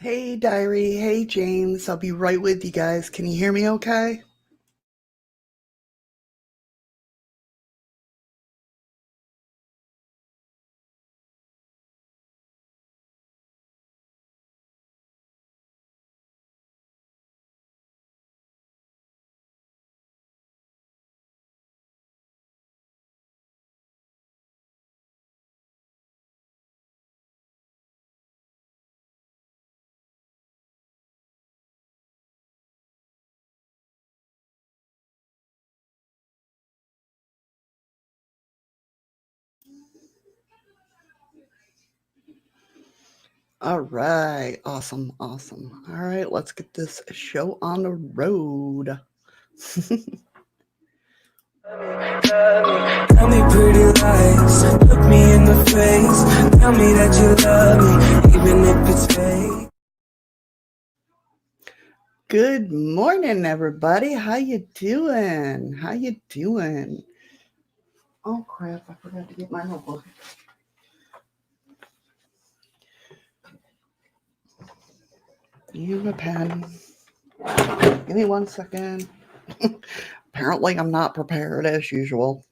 Hey, Diary. Hey, James. I'll be right with you guys. Can you hear me okay? All right. Awesome. Awesome. All right. Let's get this show on the road. Tell me pretty lies. Look me in the face. Tell me that you love me, even if it's fake. Good morning, everybody. How you doing? How you doing? Oh crap! I forgot to get my notebook. Use a pen. Give me 1 second. Apparently, I'm not prepared as usual.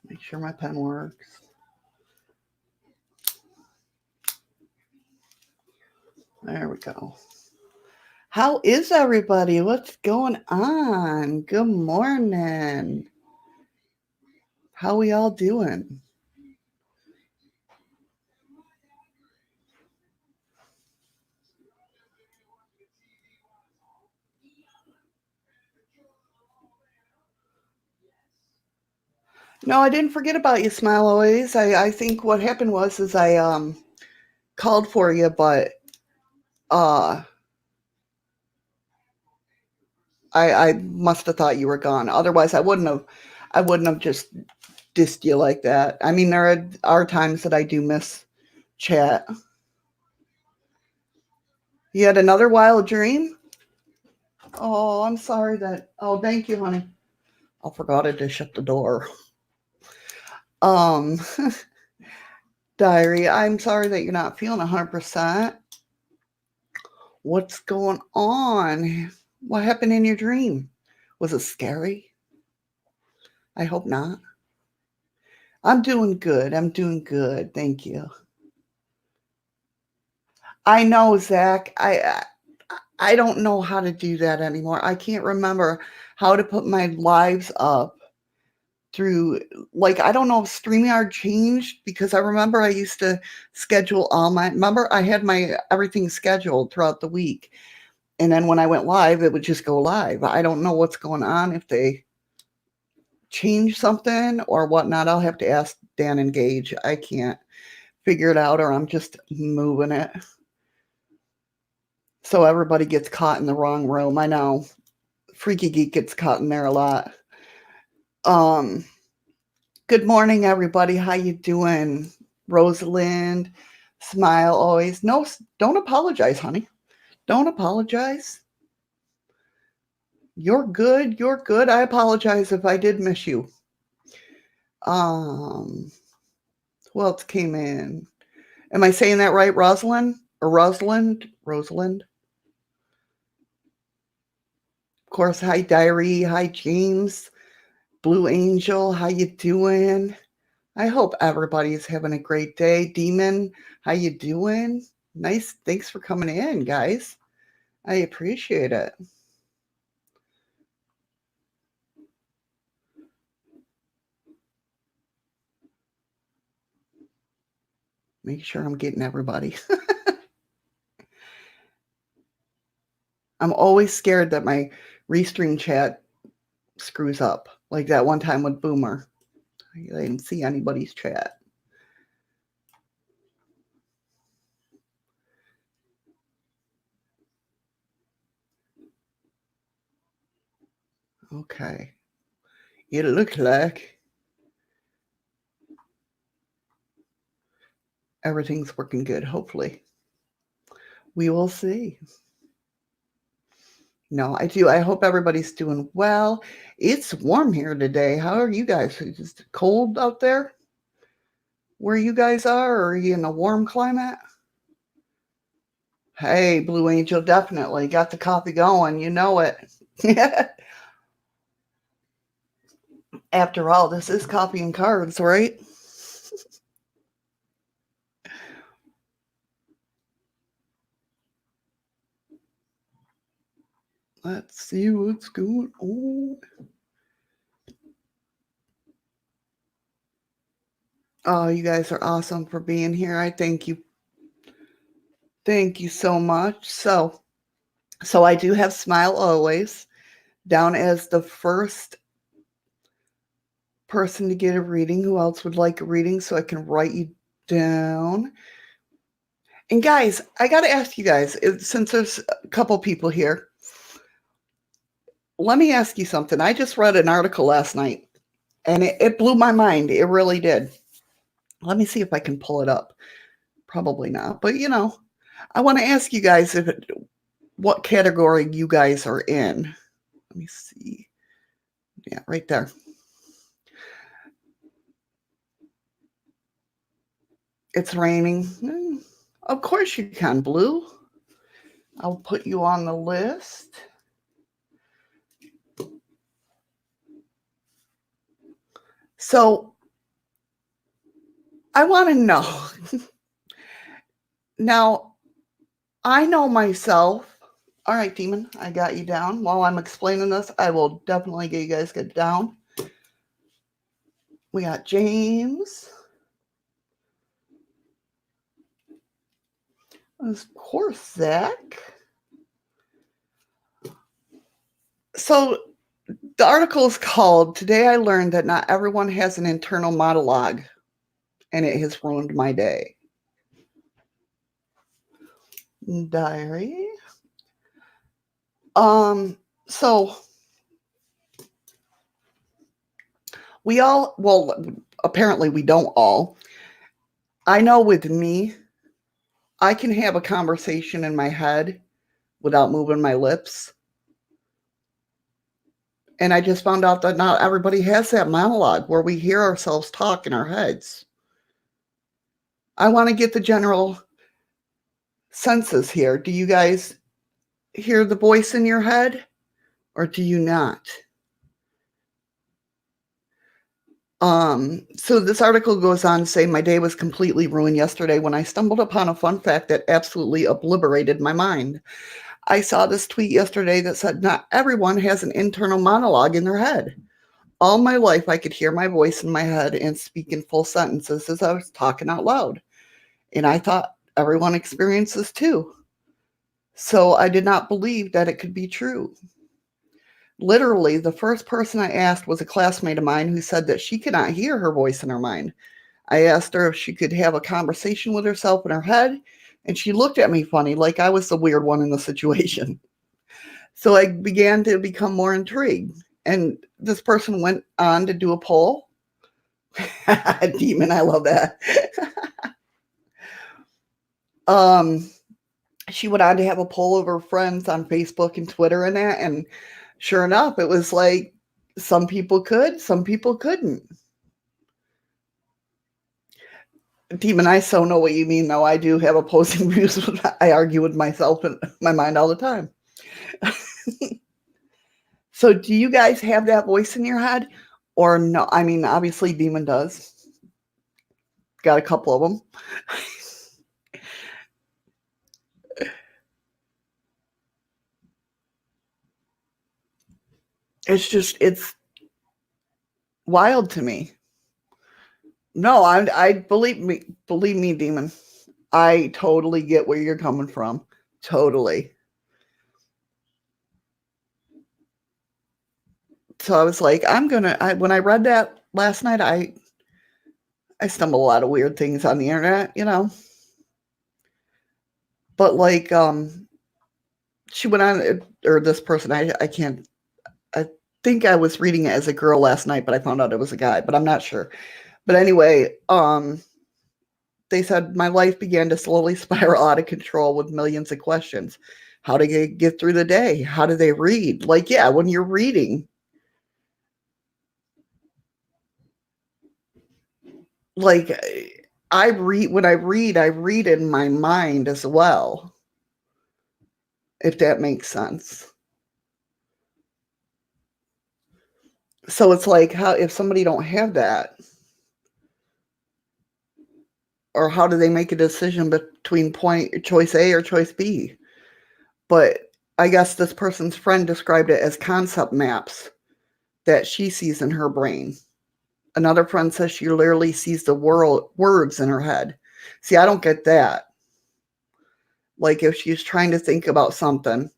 Make sure my pen works. There we go. How is everybody? What's going on? Good morning. How we all doing? No, I didn't forget about you, Smile Always. I think what happened was is I called for you, but uh I must have thought you were gone. Otherwise I wouldn't have just dissed you like that. I mean there are times that I do miss chat. You had another wild dream? Oh, I'm sorry that. Oh, thank you, honey. I forgot to shut the door. Um, Diary, I'm sorry that you're not feeling 100%. What's going on? What happened in your dream? Was it scary? I hope not. I'm doing good. I'm doing good. Thank you. I know, Zach. I don't know how to do that anymore. I can't remember how to put my lives up through, like, I don't know if StreamYard changed because I remember I used to schedule all my, remember I had my everything scheduled throughout the week. And then when I went live, it would just go live. I don't know what's going on, if they change something or whatnot. I'll have to ask Dan and Gage. I can't figure it out, or I'm just moving it. So everybody gets caught in the wrong room. I know. Freaky Geek gets caught in there a lot. Um, Good morning, everybody. How you doing? Rosalind, Smile Always. No, don't apologize, honey. Don't apologize. You're good. You're good. I apologize if I did miss you. Um, who else came in? Am I saying that right, Rosalind or Rosalind? Rosalind. Of course. Hi, Diary. Hi, James. Blue Angel. How you doing? I hope everybody's having a great day. Demon, how you doing? Nice. Thanks for coming in, guys. I appreciate it. Make sure I'm getting everybody. I'm always scared that my restream chat screws up. Like that one time with Boomer. I didn't see anybody's chat. Okay. It looks like everything's working good, hopefully. We will see. No, I do. I hope everybody's doing well. It's warm here today. How are you guys? Is it cold out there? where you guys are? Or are you in a warm climate? Hey, Blue Angel, definitely got the coffee going. You know it. After all, this is coffee and cards, right? Let's see what's going on. Oh, you guys are awesome for being here. I thank you. Thank you so much. So I do have Smile Always down as the first person to get a reading. Who else would like a reading so I can write you down? And guys, I got to ask you guys, since there's a couple people here, let me ask you something. I just read an article last night and it blew my mind. It really did. Let me see if I can pull it up. Probably not, but I want to ask you guys what category you guys are in. Let me see. Yeah, right there. It's raining. Of course you can, Blue. I'll put you on the list. So I want to know. Now, I know myself. All right, Demon, I got you down. While I'm explaining this, I will definitely get you guys get down. We got James. Of course, Zach. So the article is called Today I Learned That Not Everyone Has an Internal Monologue, and It Has Ruined My Day. Diary. So we all, well, apparently we don't all. I know with me, I can have a conversation in my head without moving my lips. And I just found out that not everybody has that monologue where we hear ourselves talk in our heads. I want to get the general senses here. Do you guys hear the voice in your head or do you not? So this article goes on to say my day was completely ruined yesterday when I stumbled upon a fun fact that absolutely obliterated my mind. I saw this tweet yesterday that said not everyone has an internal monologue in their head. All my life, I could hear my voice in my head and speak in full sentences as I was talking out loud. And I thought everyone experiences too. So I did not believe that it could be true. Literally, the first person I asked was a classmate of mine who said that she could not hear her voice in her mind. I asked her if she could have a conversation with herself in her head, and she looked at me funny, like I was the weird one in the situation. So I began to become more intrigued. And this person went on to do a poll. Demon, I love that. She went on to have a poll of her friends on Facebook and Twitter and that. And sure enough, it was like some people could, some people couldn't. Demon, I so know what you mean, though. I do have opposing views. I argue with myself in my mind all the time. So do you guys have that voice in your head or no? I mean, obviously Demon does. Got a couple of them. It's wild to me. No, I believe me, Demon. I totally get where you're coming from. Totally. So I was like, when I read that last night, I stumble a lot of weird things on the internet, But like, she went on, or this person, I can't, I think I was reading it as a girl last night, but I found out it was a guy, but I'm not sure. But anyway, they said my life began to slowly spiral out of control with millions of questions. How do they get through the day? How do they read? Like, yeah, when you're reading, like when I read in my mind as well, if that makes sense. So it's like, how if somebody don't have that, or how do they make a decision between choice A or choice B? But I guess this person's friend described it as concept maps that she sees in her brain. Another friend says she literally sees the words in her head. See, I don't get that. Like if she's trying to think about something,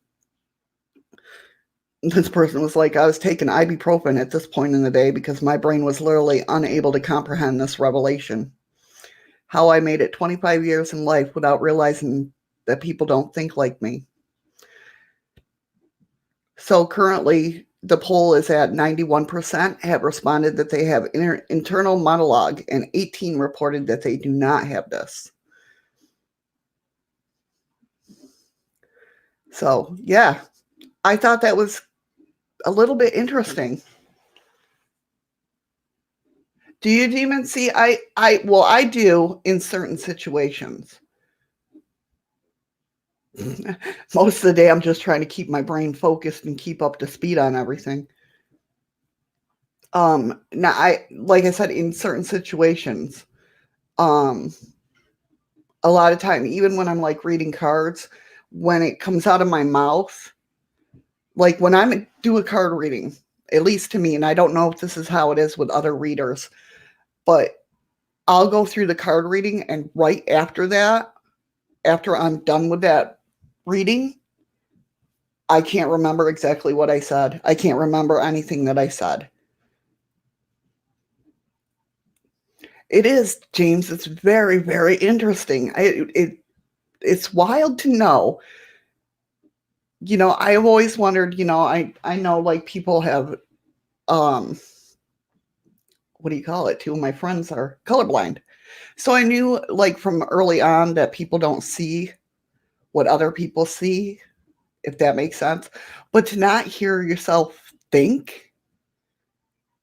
this person was like, I was taking ibuprofen at this point in the day because my brain was literally unable to comprehend this revelation. How I made it 25 years in life without realizing that people don't think like me. So currently, the poll is at 91% have responded that they have internal monologue, and 18 reported that they do not have this. So, yeah, I thought that was a little bit interesting. Do you, Demon? See, I do in certain situations. Most of the day, I'm just trying to keep my brain focused and keep up to speed on everything. Now like I said, in certain situations, um, a lot of time, even when I'm like reading cards, when it comes out of my mouth, like when I'm do a card reading, at least to me, and I don't know if this is how it is with other readers, but I'll go through the card reading, and right after that, after I'm done with that reading, I can't remember exactly what I said. I can't remember anything that I said. It is, James. It's very, very interesting. It's wild to know. You know, I've always wondered, you know, I know like people have um what do you call it? Two of my friends are colorblind. So I knew like from early on that people don't see what other people see, if that makes sense. But to not hear yourself think,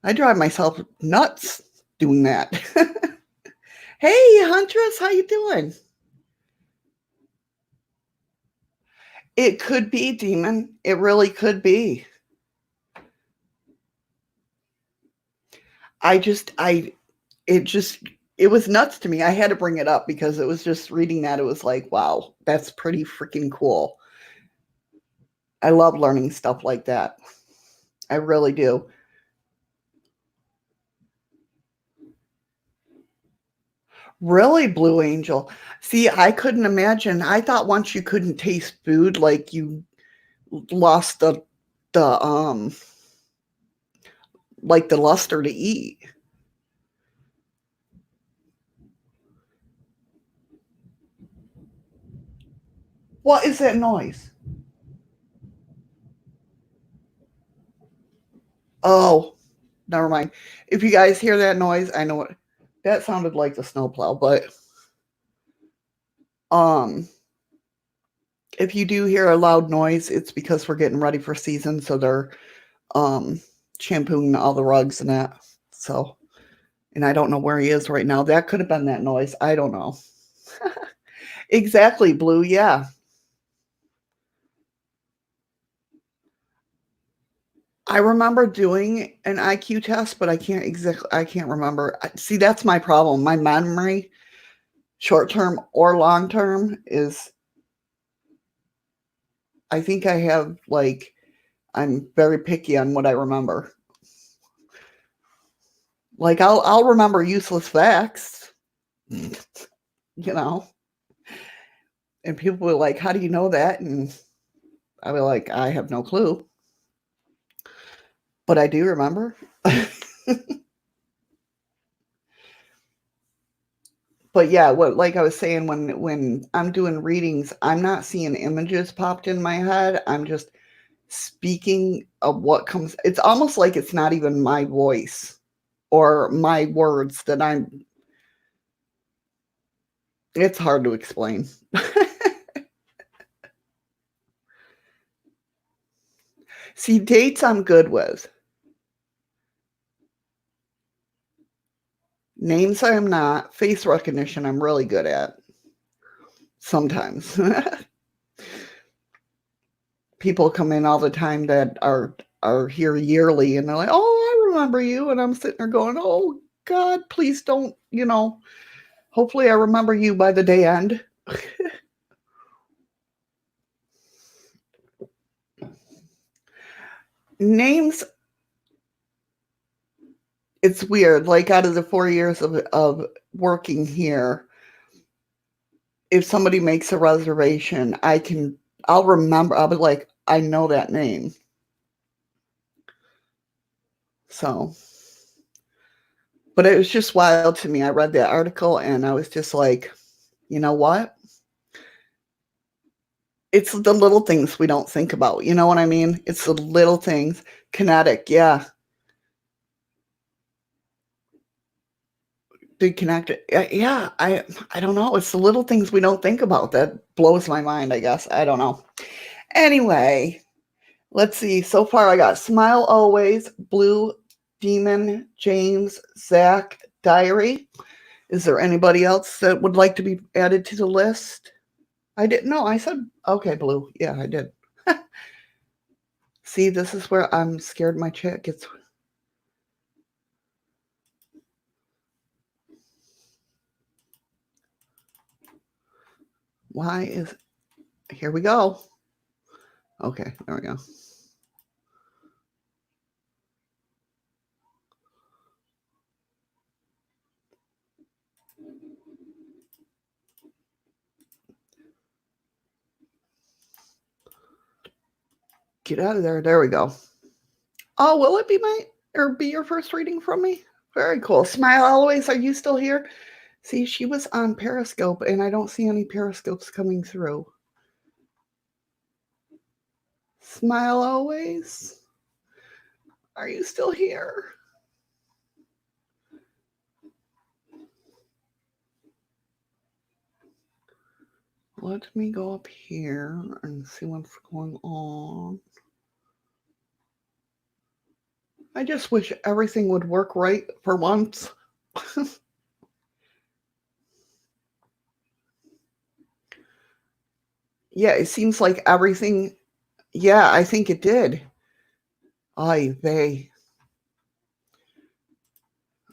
I drive myself nuts doing that. Hey, Huntress, how you doing? It could be, Demon. It really could be. I just I it just it was nuts to me. I had to bring it up because it was just reading that, it was like, wow, that's pretty freaking cool. I love learning stuff like that. I really do. Really, Blue Angel. See, I couldn't imagine. I thought once you couldn't taste food, like you lost the like the luster to eat. What is that noise? Oh, never mind. If you guys hear that noise, I know what that sounded like the snowplow, but um if you do hear a loud noise, it's because we're getting ready for season, so they're um shampooing all the rugs and that. So, and I don't know where he is right now. That could have been that noise. I don't know. Exactly, Blue. Yeah. I remember doing an IQ test, but I can't remember. See, that's my problem. My memory, short term or long term, is I think I have like I'm very picky on what I remember. Like I'll remember useless facts, you know, and people were like, "How do you know that?" And I'll be like, "I have no clue, but I do remember." But yeah, what like I was saying, when I'm doing readings, I'm not seeing images popped in my head. I'm just speaking of what comes. It's almost like it's not even my voice or my words that I'm. It's hard to explain. See, dates I'm good with. Names I am not. Face recognition I'm really good at. Sometimes. People come in all the time that are here yearly and they're like, oh, I remember you. And I'm sitting there going, oh, God, please don't, hopefully I remember you by the day end. Names, it's weird. Like out of the 4 years of working here, if somebody makes a reservation, I'll remember, I'll be like, I know that name. So, but it was just wild to me. I read that article and I was just like, you know what? It's the little things we don't think about. You know what I mean? It's the little things. Kinetic, yeah. Big connector. Yeah, I don't know. It's the little things we don't think about that blows my mind, I guess. I don't know. Anyway, let's see. So far I got Smile Always, Blue, Demon, James, Zach, Diary. Is there anybody else that would like to be added to the list? I didn't know. I said, okay, Blue. Yeah, I did. See, this is where I'm scared my chat gets. Why is. Here we go. Okay, there we go. Get out of there. There we go. Oh, will it be your first reading from me? Very cool. Smile Always, are you still here? See, she was on Periscope and I don't see any Periscopes coming through. Smile Always, are you still here? Let me go up here and see what's going on. I just wish everything would work right for once. Yeah, it seems like everything. Yeah, I think it did. Ay vey.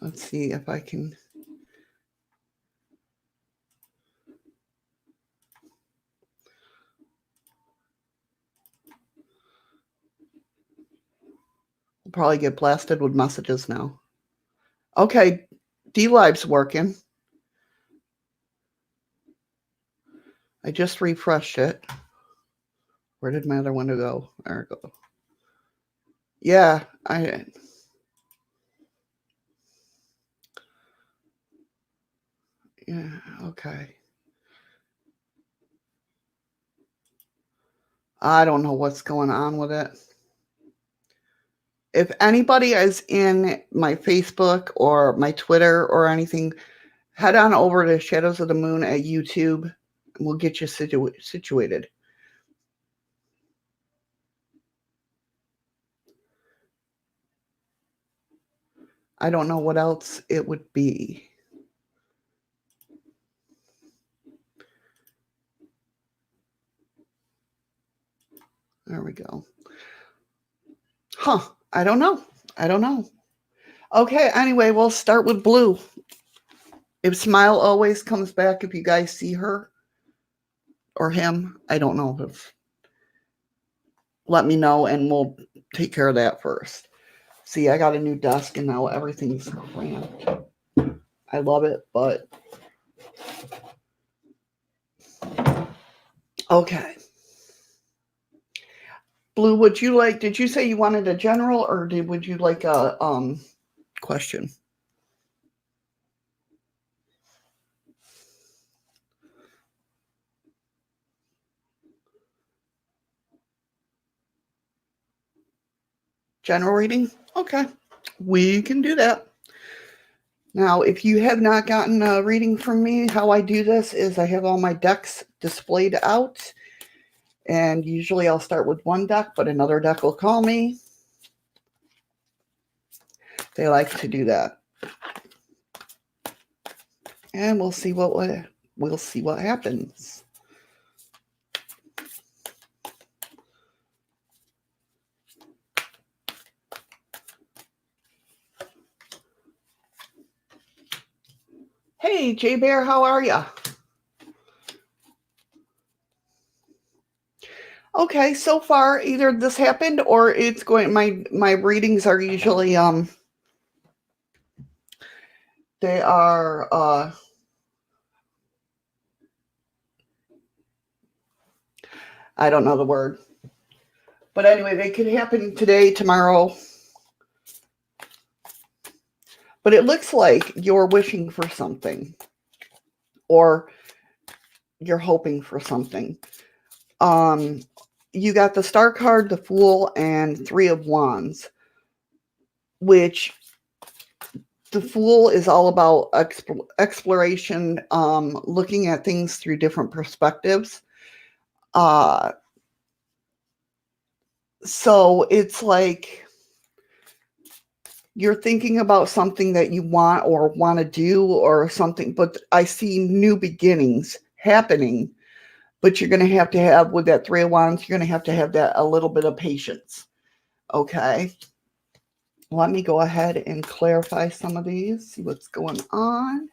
Let's see if I can. We'll probably get blasted with messages now. Okay, D-Live's working. I just refreshed it. Where did my other window go? There it go. Yeah, yeah, okay. I don't know what's going on with it. If anybody is in my Facebook or my Twitter or anything, head on over to Shadows of the Moon at YouTube and we'll get you situated. I don't know what else it would be. There we go. Huh. I don't know. Okay, anyway, we'll start with Blue. If Smile Always comes back, if you guys see her or him, I don't know. Let me know and we'll take care of that first. See, I got a new desk and now everything's cramped. I love it, but okay. Blue, did you say you wanted a general or would you like a question? General reading? Okay. We can do that. Now, if you have not gotten a reading from me, how I do this is I have all my decks displayed out. And usually I'll start with one deck, but another deck will call me. They like to do that. And we'll see what happens. Hey, J Bear, how are ya? Okay, so far either this happened or it's going. My readings are usually they are I don't know the word, but anyway, they could happen today, tomorrow. But it looks like you're wishing for something, or you're hoping for something. You got the Star card, the Fool, and Three of Wands, which the Fool is all about exploration, looking at things through different perspectives. So it's like you're thinking about something that you want or want to do or something, but I see new beginnings happening. But you're going to have with that Three of Wands, you're going to have that a little bit of patience. Okay. Let me go ahead and clarify some of these, see what's going on.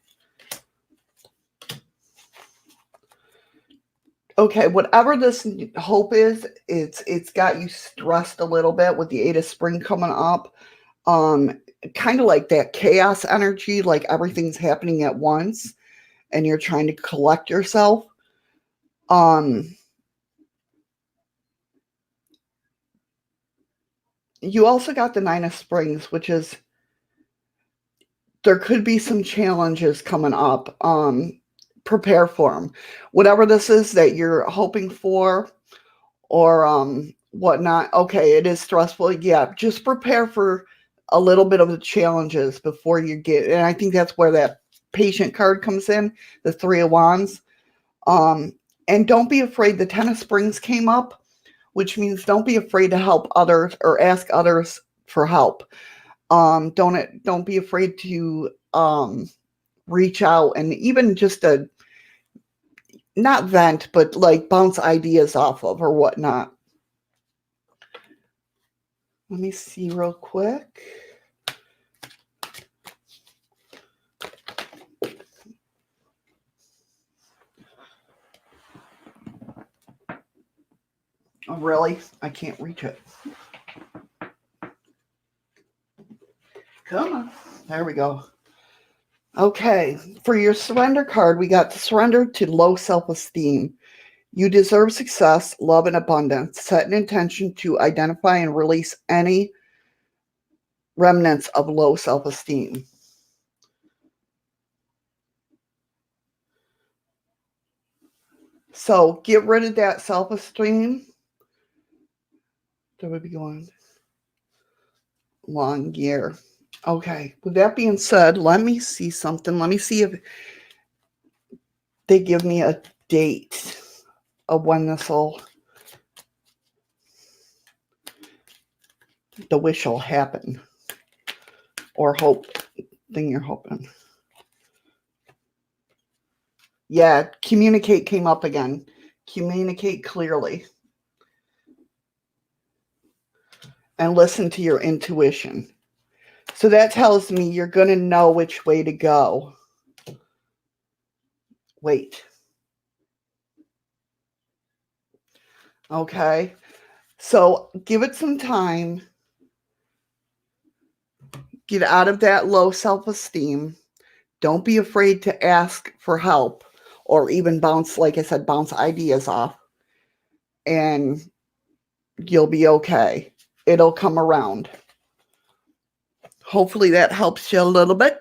Okay, whatever this hope is, it's got you stressed a little bit with the Eight of Spring coming up. Kind of like that chaos energy, like everything's happening at once and you're trying to collect yourself. You also got the Nine of Springs, which is there could be some challenges coming up. Prepare for them. Whatever this is that you're hoping for or whatnot. Okay, it is stressful. Yeah, just prepare for a little bit of the challenges before you get. And I think that's where that patient card comes in, the Three of Wands. And don't be afraid. The Ten of Springs came up, which means don't be afraid to help others or ask others for help. Don't be afraid to reach out and even just not vent, but like bounce ideas off of or whatnot. Let me see real quick. Oh, really? I can't reach it. Come on. There we go. Okay. For your surrender card, we got the surrender to low self-esteem. You deserve success, love, and abundance. Set an intention to identify and release any remnants of low self-esteem. So get rid of that self-esteem. That would be going long year. Okay. With that being said, let me see something. Let me see if they give me a date of when the wish will happen, or hope thing you're hoping. Yeah, communicate came up again. Communicate clearly. And listen to your intuition. So that tells me you're going to know which way to go. Wait. Okay. So give it some time. Get out of that low self-esteem. Don't be afraid to ask for help or even bounce, like I said, bounce ideas off. And you'll be okay. It'll come around. Hopefully that helps you a little bit.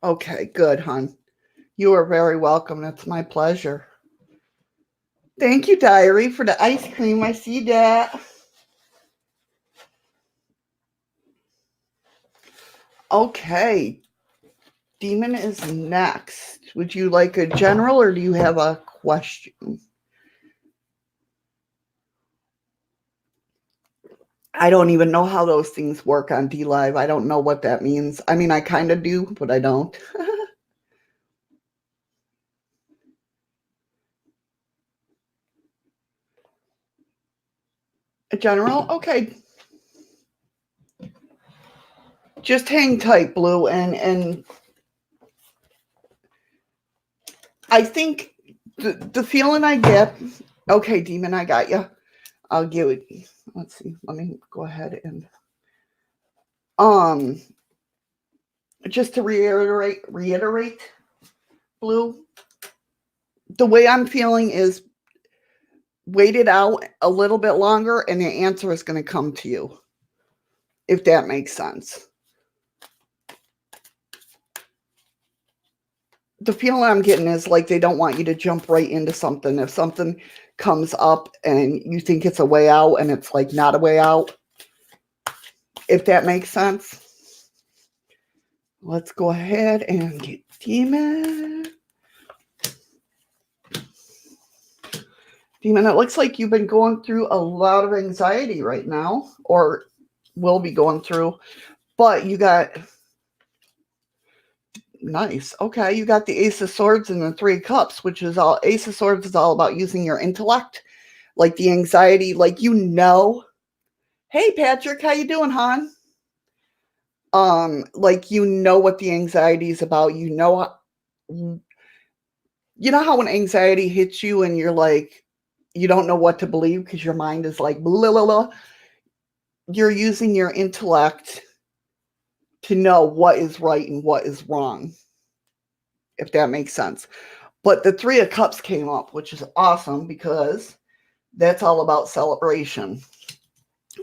Okay, good, hon. You are very welcome. That's my pleasure. Thank you, Diary, for the ice cream. I see that. Okay. Demon is next. Would you like a general or do you have a question? I don't even know how those things work on DLive. I don't know what that means. I mean, I kind of do, but I don't. A general? Okay. Just hang tight, Blue, and I think the feeling I get. Okay, Demon, I got you. I'll give it. Let's see. Let me go ahead and just to reiterate, Blue. The way I'm feeling is wait it out a little bit longer, and the answer is going to come to you. If that makes sense. The feeling I'm getting is like they don't want you to jump right into something. If something comes up and you think it's a way out and it's like not a way out, if that makes sense. Let's go ahead and get Demon. Demon, it looks like you've been going through a lot of anxiety right now, or will be going through, but you got... Nice. Okay, you got the Ace of Swords and the Three of Cups, which is all... Ace of Swords is all about using your intellect, like the anxiety, like Hey, Patrick, how you doing, hon? Like what the anxiety is about. You know how when anxiety hits you and you're like, you don't know what to believe because your mind is like, blah, blah, blah. You're using your intellect to know what is right and what is wrong, if that makes sense. But the Three of Cups came up, which is awesome because that's all about celebration.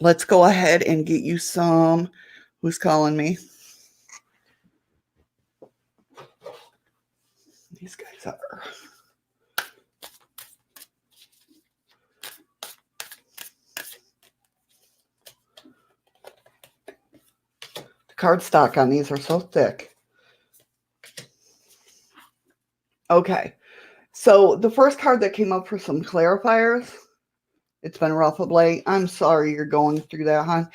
Let's go ahead and get you some... Who's calling me? These guys are... The cardstock on these are so thick. Okay. So the first card that came up for some clarifiers, it's been rough of late. I'm sorry you're going through that, hon.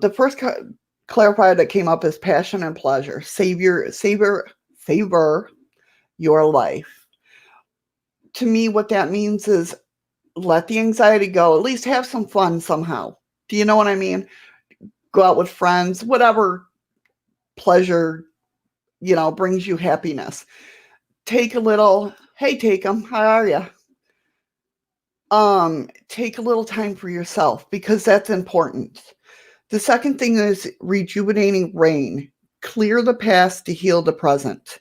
The first clarifier that came up is passion and pleasure. Savor your life. To me, what that means is let the anxiety go. At least have some fun somehow. Do you know what I mean? Go out with friends, whatever pleasure, brings you happiness. Take a little... Hey, Take-em, how are you? Take a little time for yourself because that's important. The second thing is rejuvenating rain. Clear the past to heal the present.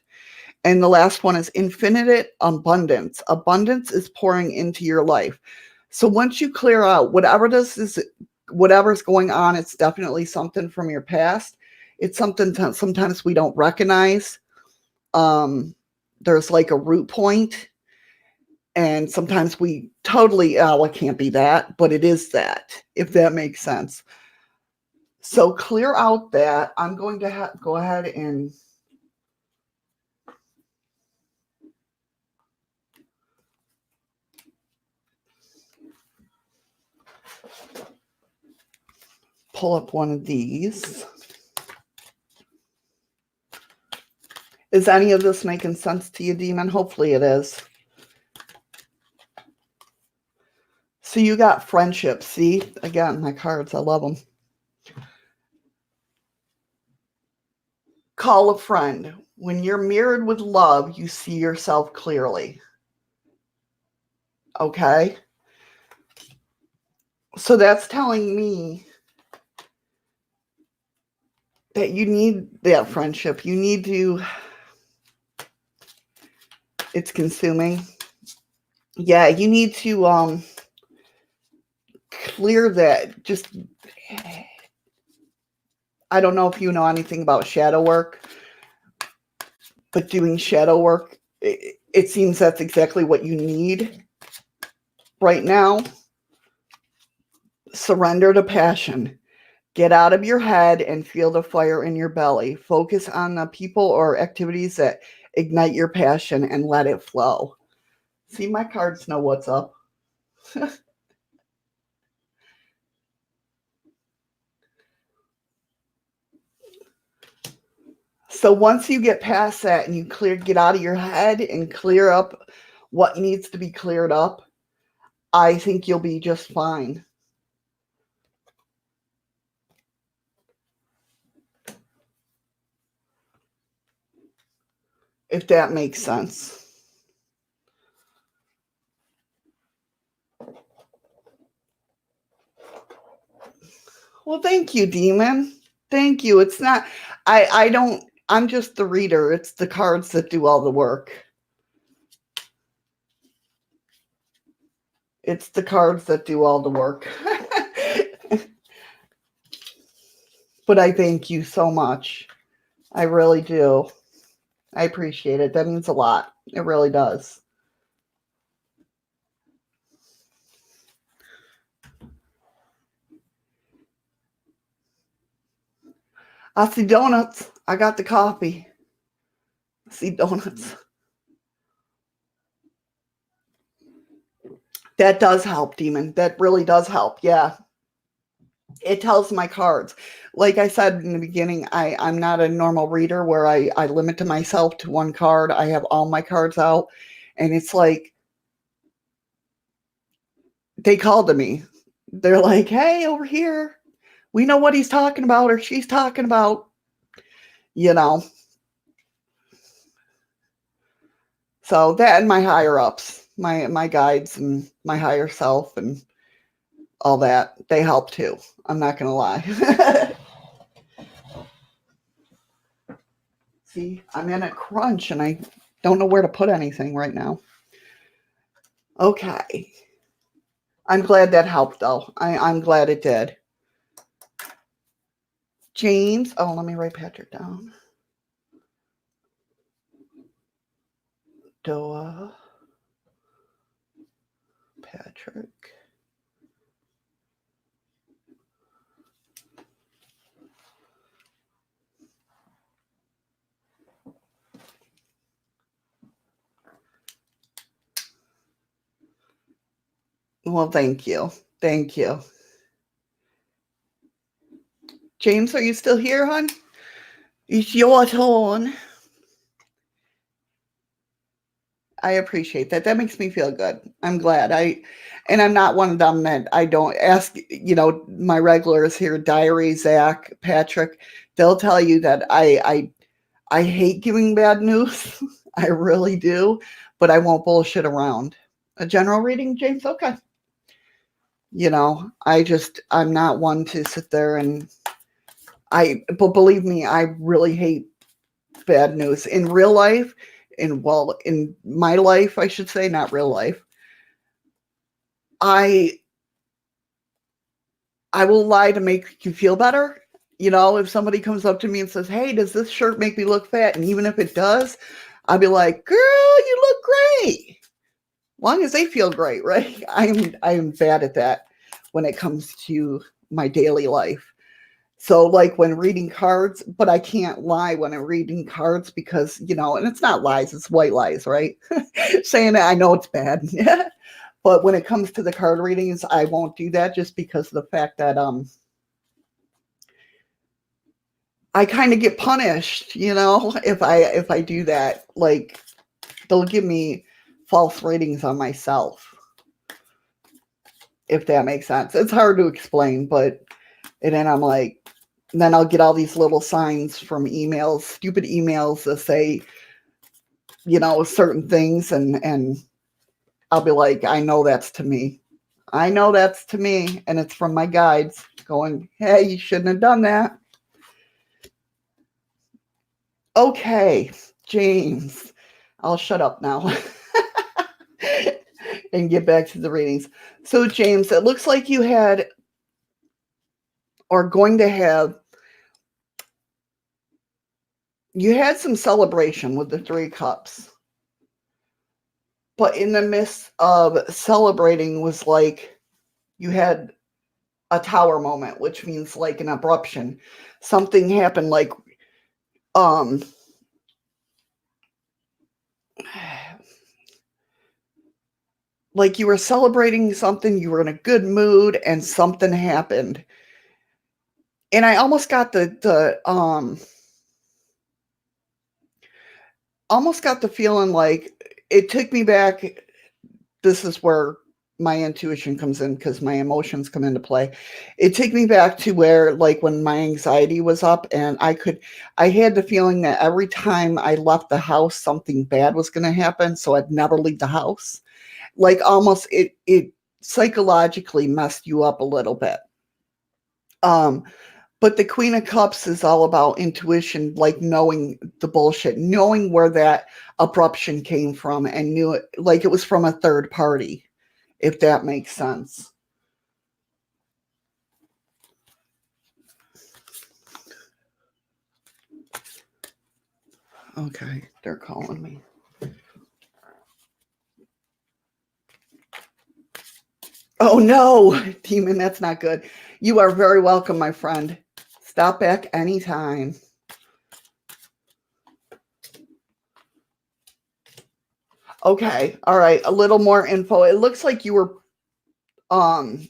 And the last one is infinite abundance. Abundance is pouring into your life. So once you clear out whatever's going on, it's definitely something from your past. It's something sometimes we don't recognize. There's like a root point. And sometimes we totally, it can't be that, but it is that, if that makes sense. So clear out that. I'm going to go ahead and pull up one of these. Is any of this making sense to you, Demon? Hopefully it is. So you got friendship. See, again, my cards, I love them. Call a friend. When you're mirrored with love, you see yourself clearly. Okay? So that's telling me that you need that friendship. You need to... It's consuming. Yeah, you need to clear that. Just... I don't know if you know anything about shadow work, but doing shadow work, it seems that's exactly what you need right now. Surrender to passion. Get out of your head and feel the fire in your belly. Focus on the people or activities that ignite your passion and let it flow. See, my cards know what's up. So once you get past that and you get out of your head and clear up what needs to be cleared up, I think you'll be just fine. If that makes sense. Well, thank you, Demon. Thank you. It's not, I don't, I'm just the reader. It's the cards that do all the work. It's the cards that do all the work. But I thank you so much. I really do. I appreciate it. That means a lot. It really does. I see donuts. I got the coffee. I see donuts. That does help, Demon. That really does help. Yeah. It tells my cards. Like I said in the beginning, I'm not a normal reader where I limit to myself to one card. I have all my cards out. And it's like they called to me. They're like, hey, over here. We know what he's talking about or she's talking about. You know. So that and my higher ups, my guides and my higher self and all that, they help too. I'm not gonna lie. See, I'm in a crunch and I don't know where to put anything right now. Okay. I'm glad that helped though. I'm glad it did. James, oh, let me write Patrick down. Doa. Patrick. Well, thank you. Thank you. James, are you still here, hon? It's your turn. I appreciate that. That makes me feel good. I'm glad. And I'm not one of them that I don't ask, my regulars here, Diary, Zach, Patrick, they'll tell you that I hate giving bad news. I really do, but I won't bullshit around. A general reading, James? Okay. I'm not one to sit there and but believe me, I really hate bad news in real life. In my life, I should say, not real life. I will lie to make you feel better. If somebody comes up to me and says, hey, does this shirt make me look fat? And even if it does, I'll be like, girl, you look great. As long as they feel great, right? I am bad at that when it comes to my daily life. So like when reading cards, but I can't lie when I'm reading cards because, and it's not lies, it's white lies, right? Saying that I know it's bad. But when it comes to the card readings, I won't do that just because of the fact that I kind of get punished, if I do that. Like they'll give me false ratings on myself. If that makes sense. It's hard to explain, and then I'm like, then I'll get all these little signs from emails, stupid emails that say, certain things and I'll be like, I know that's to me. I know that's to me. And it's from my guides going, hey, you shouldn't have done that. Okay, James, I'll shut up now and get back to the readings. So, James, it looks like you had or going to have, you had some celebration with the 3 cups. But in the midst of celebrating was like you had a tower moment, which means like an abruption. Something happened um like you were celebrating something, you were in a good mood, and something happened. And I almost got almost got the feeling like it took me back. This is where my intuition comes in because my emotions come into play. It took me back to where, like, when my anxiety was up, and I had the feeling that every time I left the house, something bad was going to happen. So I'd never leave the house. Like, almost it psychologically messed you up a little bit. Um, but the Queen of Cups is all about intuition, like knowing the bullshit, knowing where that abruption came from, and knew it like it was from a third party, if that makes sense. Okay, they're calling me. Oh no, demon, that's not good. You are very welcome, my friend. Stop back anytime. Okay, all right, a little more info. It looks um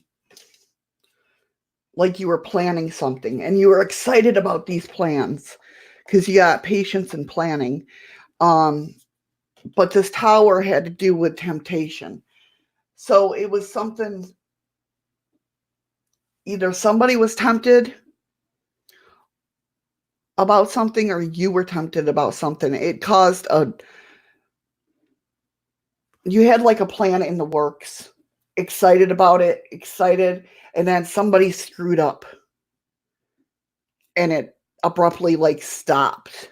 like you were planning something and you were excited about these plans because you got patience and planning. Um, but this tower had to do with temptation. So it was something, either somebody was tempted about something or you were tempted about something. It caused you had like a plan in the works, excited about it, excited, and then somebody screwed up and it abruptly like stopped.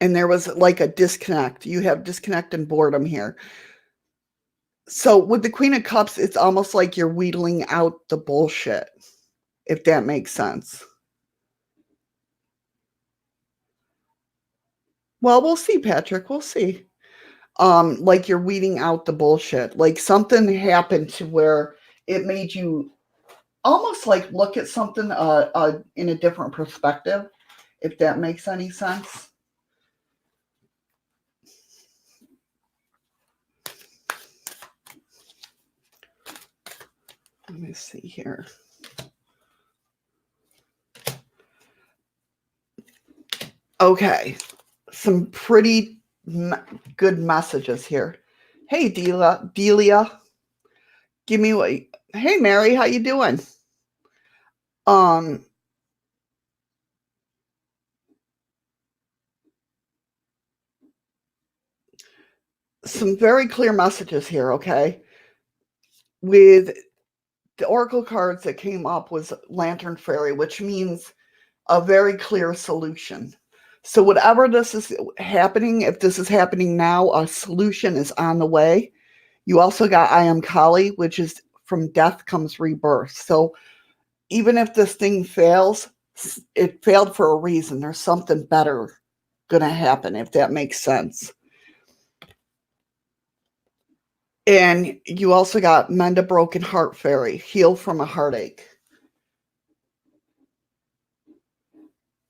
And there was like a disconnect. You have disconnect and boredom here. So with the Queen of Cups, it's almost like you're wheedling out the bullshit, if that makes sense. Well, we'll see, Patrick. We'll see. Like you're weeding out the bullshit. Like something happened to where it made you almost like look at something in a different perspective, if that makes any sense. Let me see here. Okay, some pretty good messages here. Hey, Delia, give me what? Hey, Mary, how you doing? Um, some very clear messages here. Okay, with the oracle cards that came up was Lantern Fairy, which means a very clear solution. So whatever this is happening, if this is happening now, a solution is on the way. You also got I am Kali, which is from death comes rebirth. So even if this thing fails, it failed for a reason. There's something better going to happen, if that makes sense. And you also got Mend a Broken Heart Fairy, heal from a heartache.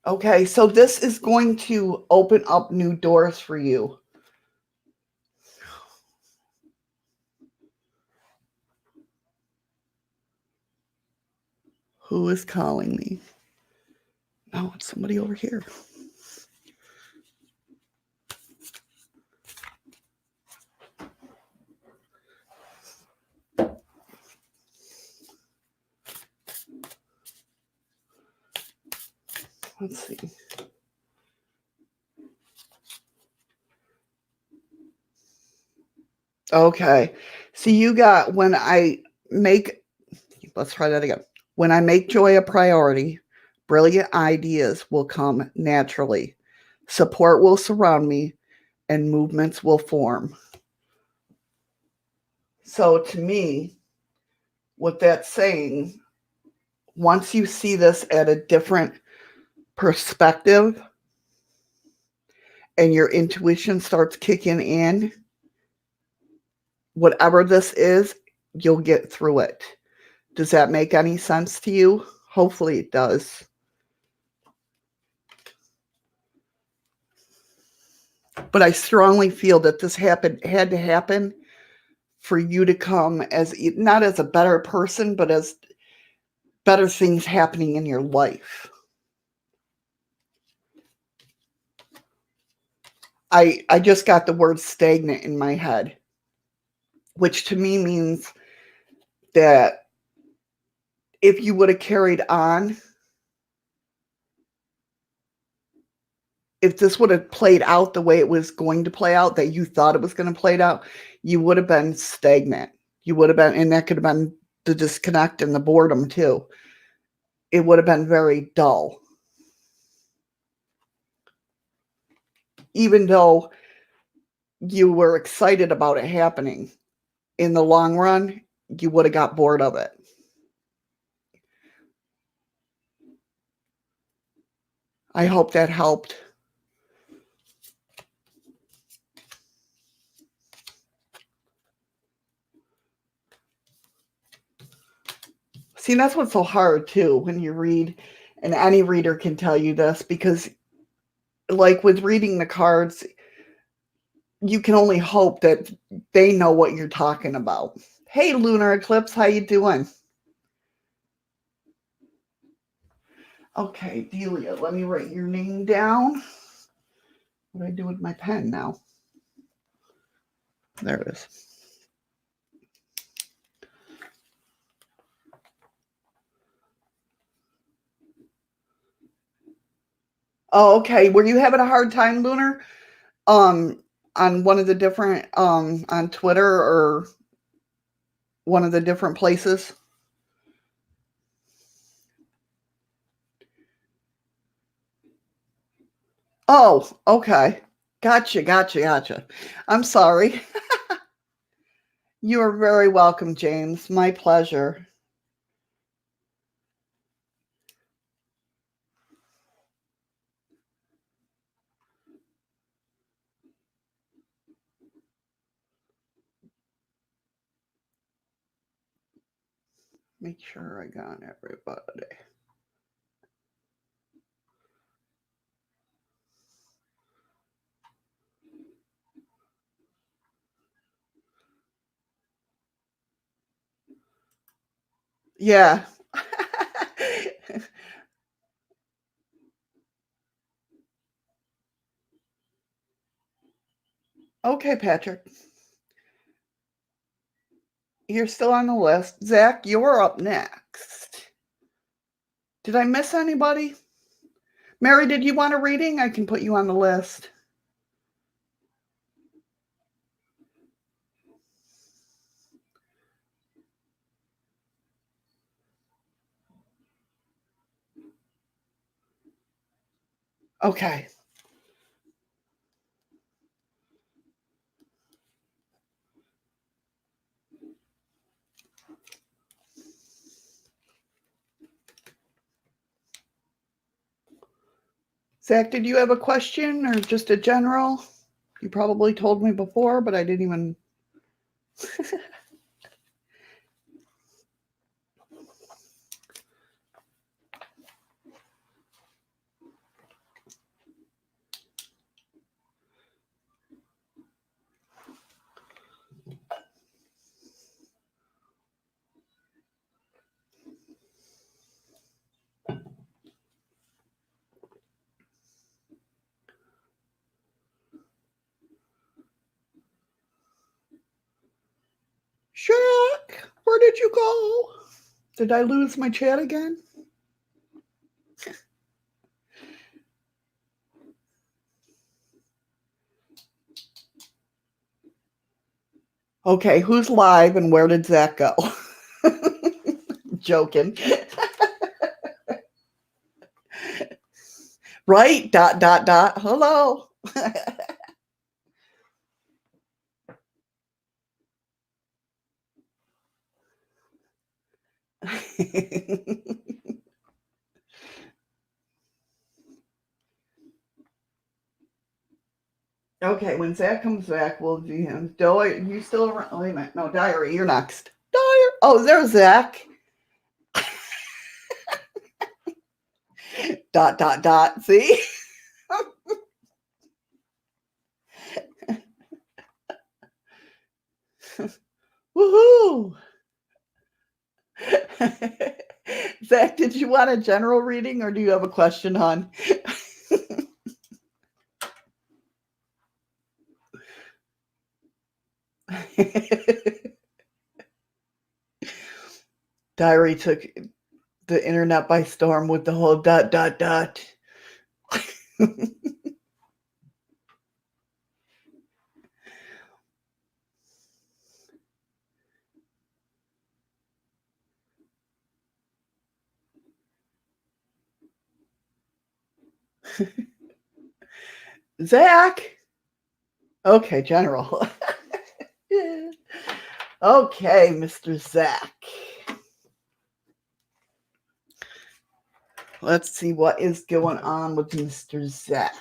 Okay, so this is going to open up new doors for you. Who is calling me? No, it's somebody over here. Let's see. Okay. So you got let's try that again. When I make joy a priority, brilliant ideas will come naturally. Support will surround me and movements will form. So to me, what that's saying, once you see this at a different perspective and your intuition starts kicking in, whatever this is, you'll get through it. Does that make any sense to you? Hopefully it does. But I strongly feel that this had to happen for you to come as not as a better person, but as better things happening in your life. I just got the word stagnant in my head, which to me means that if you would have carried on, if this would have played out the way it was going to play out, that you thought it was going to play out, you would have been stagnant. You would have been, and that could have been the disconnect and the boredom too. It would have been very dull. Even though you were excited about it happening, in the long run, you would have got bored of it. I hope that helped. See, that's what's so hard too when you read, and any reader can tell you this, because like with reading the cards, you can only hope that they know what you're talking about. Hey, lunar eclipse, how you doing? Okay, Delia, let me write your name down. What do I do with my pen now? There it is. Oh, okay. Were you having a hard time, Lunar? On one of the different on Twitter or one of the different places? Oh, okay. Gotcha. I'm sorry. You are very welcome, James. My pleasure. Make sure I got everybody. Yeah. Okay, Patrick. You're still on the list. Zach, you're up next. Did I miss anybody? Mary, did you want a reading? I can put you on the list. Okay. Zach, did you have a question or just a general? You probably told me before, but I didn't even. Shaq, where did you go? Did I lose my chat again? Okay, who's live and where did Zach go? Joking. Right? ... Hello. Okay, when Zach comes back, we'll do him. Doe, you still around? Wait a minute. No, Diary, you're next. Diary. Oh, there's Zach. Dot, dot, dot. See? Woohoo! Zach, did you want a general reading or do you have a question, hon? Diary took the internet by storm with the whole dot, dot, dot. Zach. Okay, general. Yeah. Okay, Mr. Zach. Let's see what is going on with Mr. Zach.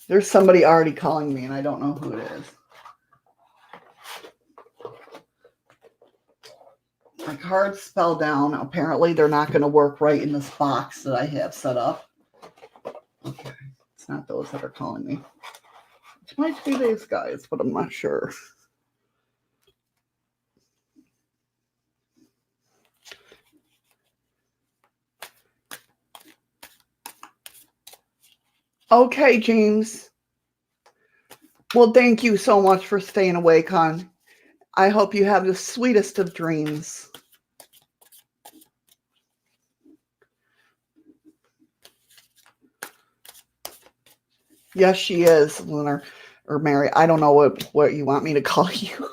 There's somebody already calling me, and I don't know who it is. My cards spell down. Apparently, they're not going to work right in this box that I have set up. Okay, it's not those that are calling me. It might be these guys, but I'm not sure. Okay, James. Well, thank you so much for staying awake, hon. I hope you have the sweetest of dreams. Yes, she is, Lunar or Mary. I don't know what you want me to call you.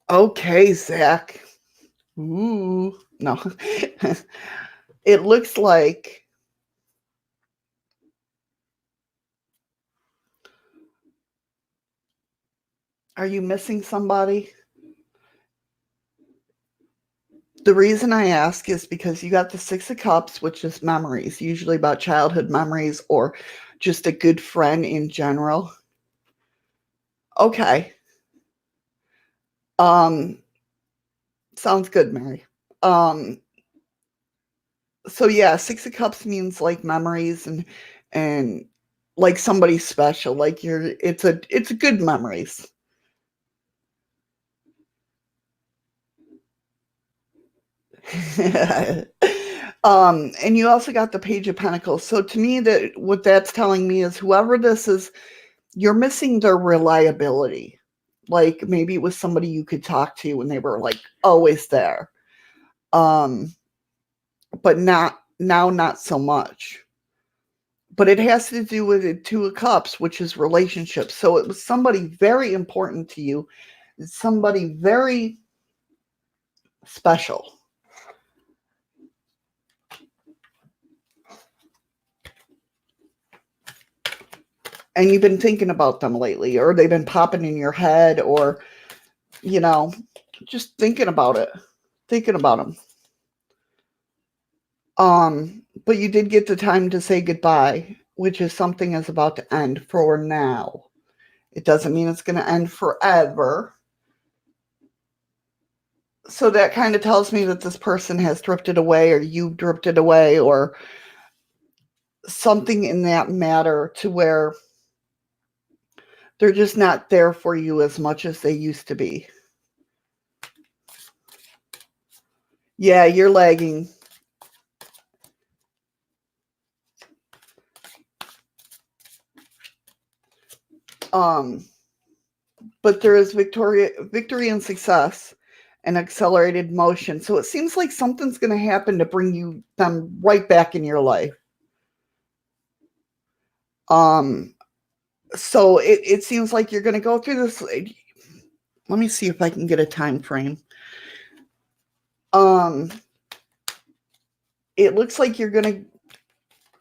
Okay, Zach. Ooh, no. It looks like are you missing somebody? The reason I ask is because you got the Six of Cups, which is memories, usually about childhood memories or just a good friend in general. Okay. Sounds good, Mary. So yeah, Six of Cups means like memories and like somebody special, like it's a good memories. And you also got the Page of Pentacles. So to me, that what that's telling me is whoever this is, you're missing their reliability. Like maybe it was somebody you could talk to when they were like always there. But not so much. But it has to do with the Two of Cups, which is relationships. So it was somebody very important to you, somebody very special. And you've been thinking about them lately, or they've been popping in your head, or, just thinking about it, thinking about them. But you did get the time to say goodbye, which is something is about to end for now. It doesn't mean it's going to end forever. So that kind of tells me that this person has drifted away, or you've drifted away, or something in that matter to where they're just not there for you as much as they used to be. Yeah, you're lagging. But there is victory and success and accelerated motion. So it seems like something's going to happen to bring them right back in your life. So it seems like you're going to go through this. Let me see if I can get a time frame. It looks like you're going to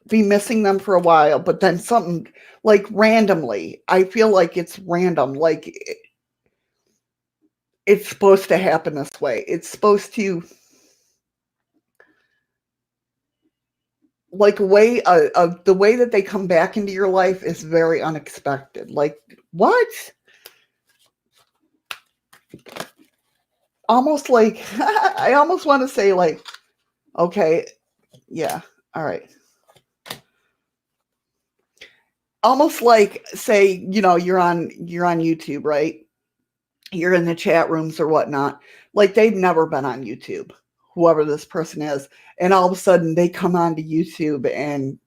be missing them for a while, but then something like randomly, I feel like it's random. Like it's supposed to happen this way. It's supposed to like way the way that they come back into your life is very unexpected. Like, what? Almost like I almost want to say like, okay, yeah, all right. Almost like say, you're on YouTube, right? You're in the chat rooms or whatnot. Like they've never been on YouTube, whoever this person is, and all of a sudden they come onto YouTube and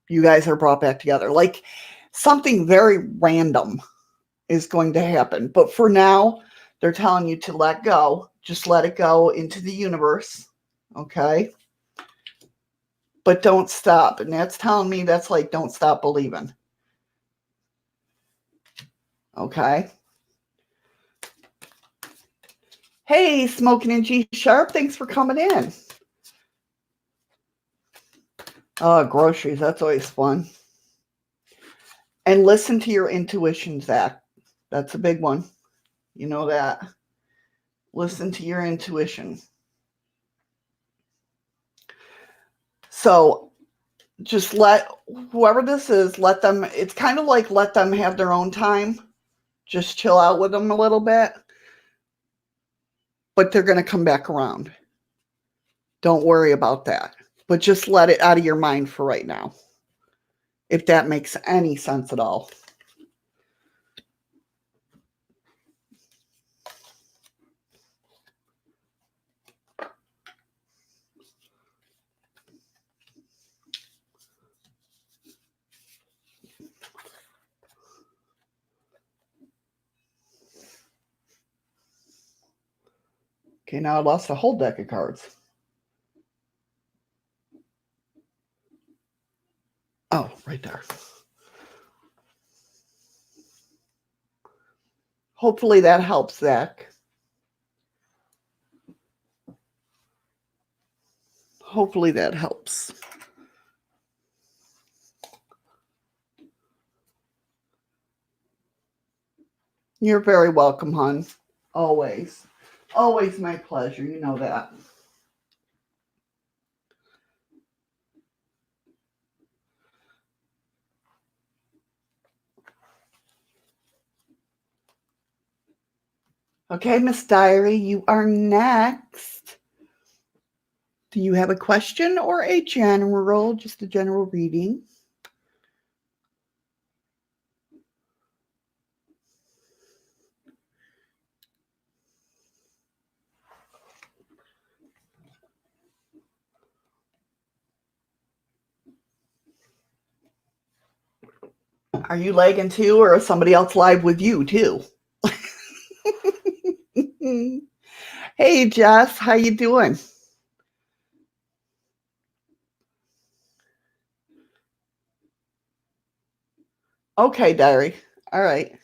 you guys are brought back together. Like something very random is going to happen. But for now, they're telling you to let go. Just let it go into the universe. Okay. But don't stop. And that's telling me that's like, don't stop believing. Okay. Hey, Smoking and G Sharp, thanks for coming in. Oh, groceries, that's always fun. And listen to your intuition, Zach. That's a big one. You know that. Listen to your intuition. So just let whoever this is, let them, it's kind of like let them have their own time. Just chill out with them a little bit. But they're going to come back around. Don't worry about that. But just let it out of your mind for right now. If that makes any sense at all. Okay, now I lost a whole deck of cards. Oh, right there. Hopefully that helps, Zach. Hopefully that helps. You're very welcome, hon. Always. Always my pleasure. You know that. Okay, Miss Diary, you are next. Do you have a question or just a general reading? Are you lagging too, or is somebody else live with you too? Hey, Jess, how you doing? Okay, Diary. All right.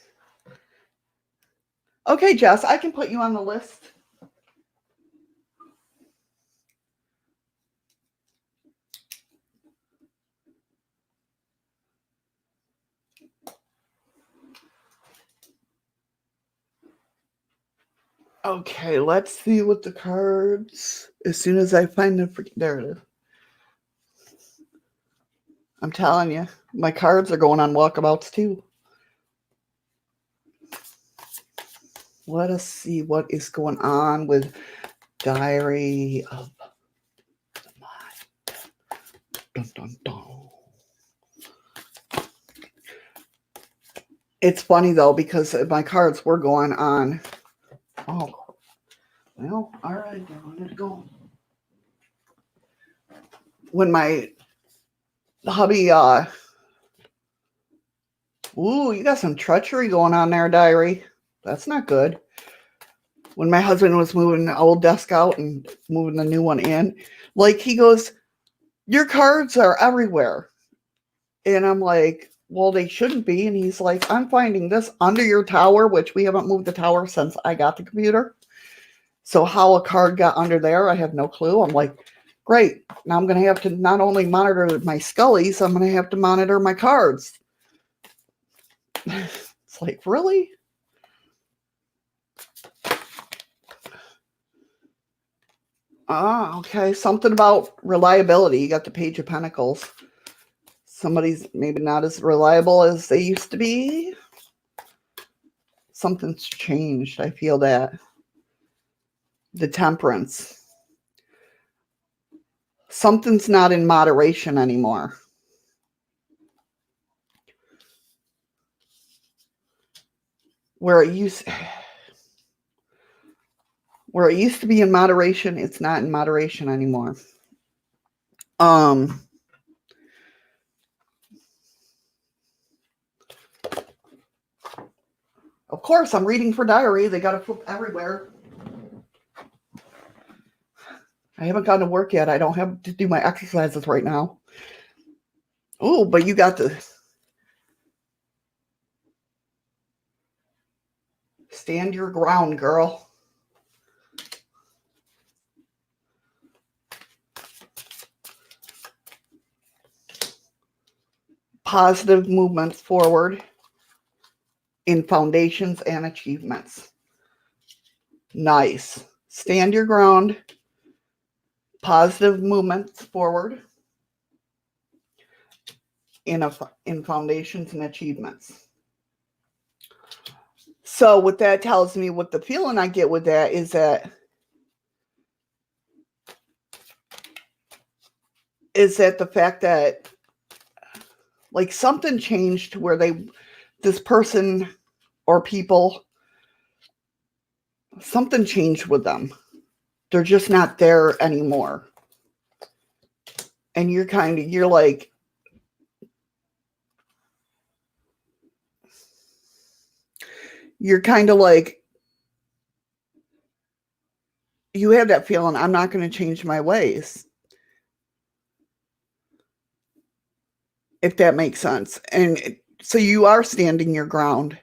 Okay, Jess, I can put you on the list. Okay, let's see what the cards. As soon as I find the there it is. I'm telling you, my cards are going on walkabouts too. Let us see what is going on with Diary of the Mind. Dun, dun, dun. It's funny though because my cards were going on. Oh, well, all right, let it go. When my hubby, ooh, you got some treachery going on there, Diary. That's not good. When my husband was moving the old desk out and moving the new one in, like he goes, your cards are everywhere. And I'm like, well, they shouldn't be. And he's like, I'm finding this under your tower, which we haven't moved the tower since I got the computer. So how a card got under there, I have no clue. I'm like, great. Now I'm going to have to not only monitor my Scullies, I'm going to have to monitor my cards. It's like, really? Ah, okay. Something about reliability. You got the Page of Pentacles. Somebody's maybe not as reliable as they used to be. Something's changed. I feel that. The Temperance. Something's not in moderation anymore. Where it used to be in moderation, it's not in moderation anymore. Of course, I'm reading for diary. They got to flip everywhere. I haven't gone to work yet. I don't have to do my exercises right now. Oh, but you got to stand your ground, girl. Positive movements forward in foundations and achievements. Nice. Stand your ground. Positive movements forward in foundations and achievements. So what that tells me, what the feeling I get with that is that the fact that like something changed where this person or people, something changed with them. They're just not there anymore. And you're like, you have that feeling, I'm not going to change my ways. If that makes sense. And so you are standing your ground.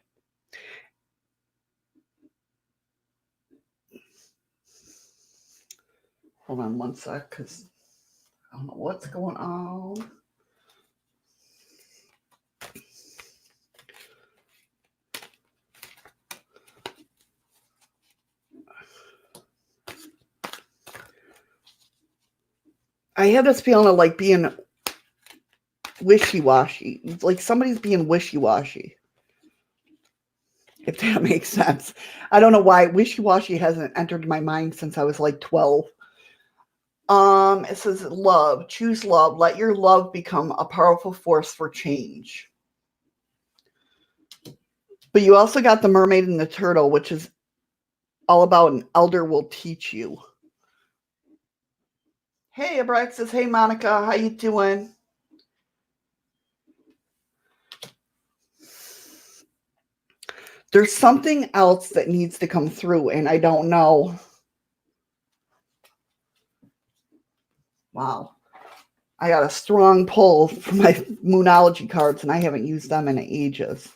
Hold on one sec, because I don't know what's going on. I have this feeling of like being wishy-washy. Like somebody's being wishy-washy. If that makes sense. I don't know why wishy-washy hasn't entered my mind since I was like 12. It says love. Choose love. Let your love become a powerful force for change. But you also got the mermaid and the turtle, which is all about an elder will teach you. Hey, Abraxas. Hey, Monica. How you doing? There's something else that needs to come through, and I don't know. Wow. I got a strong pull for my Moonology cards, and I haven't used them in ages.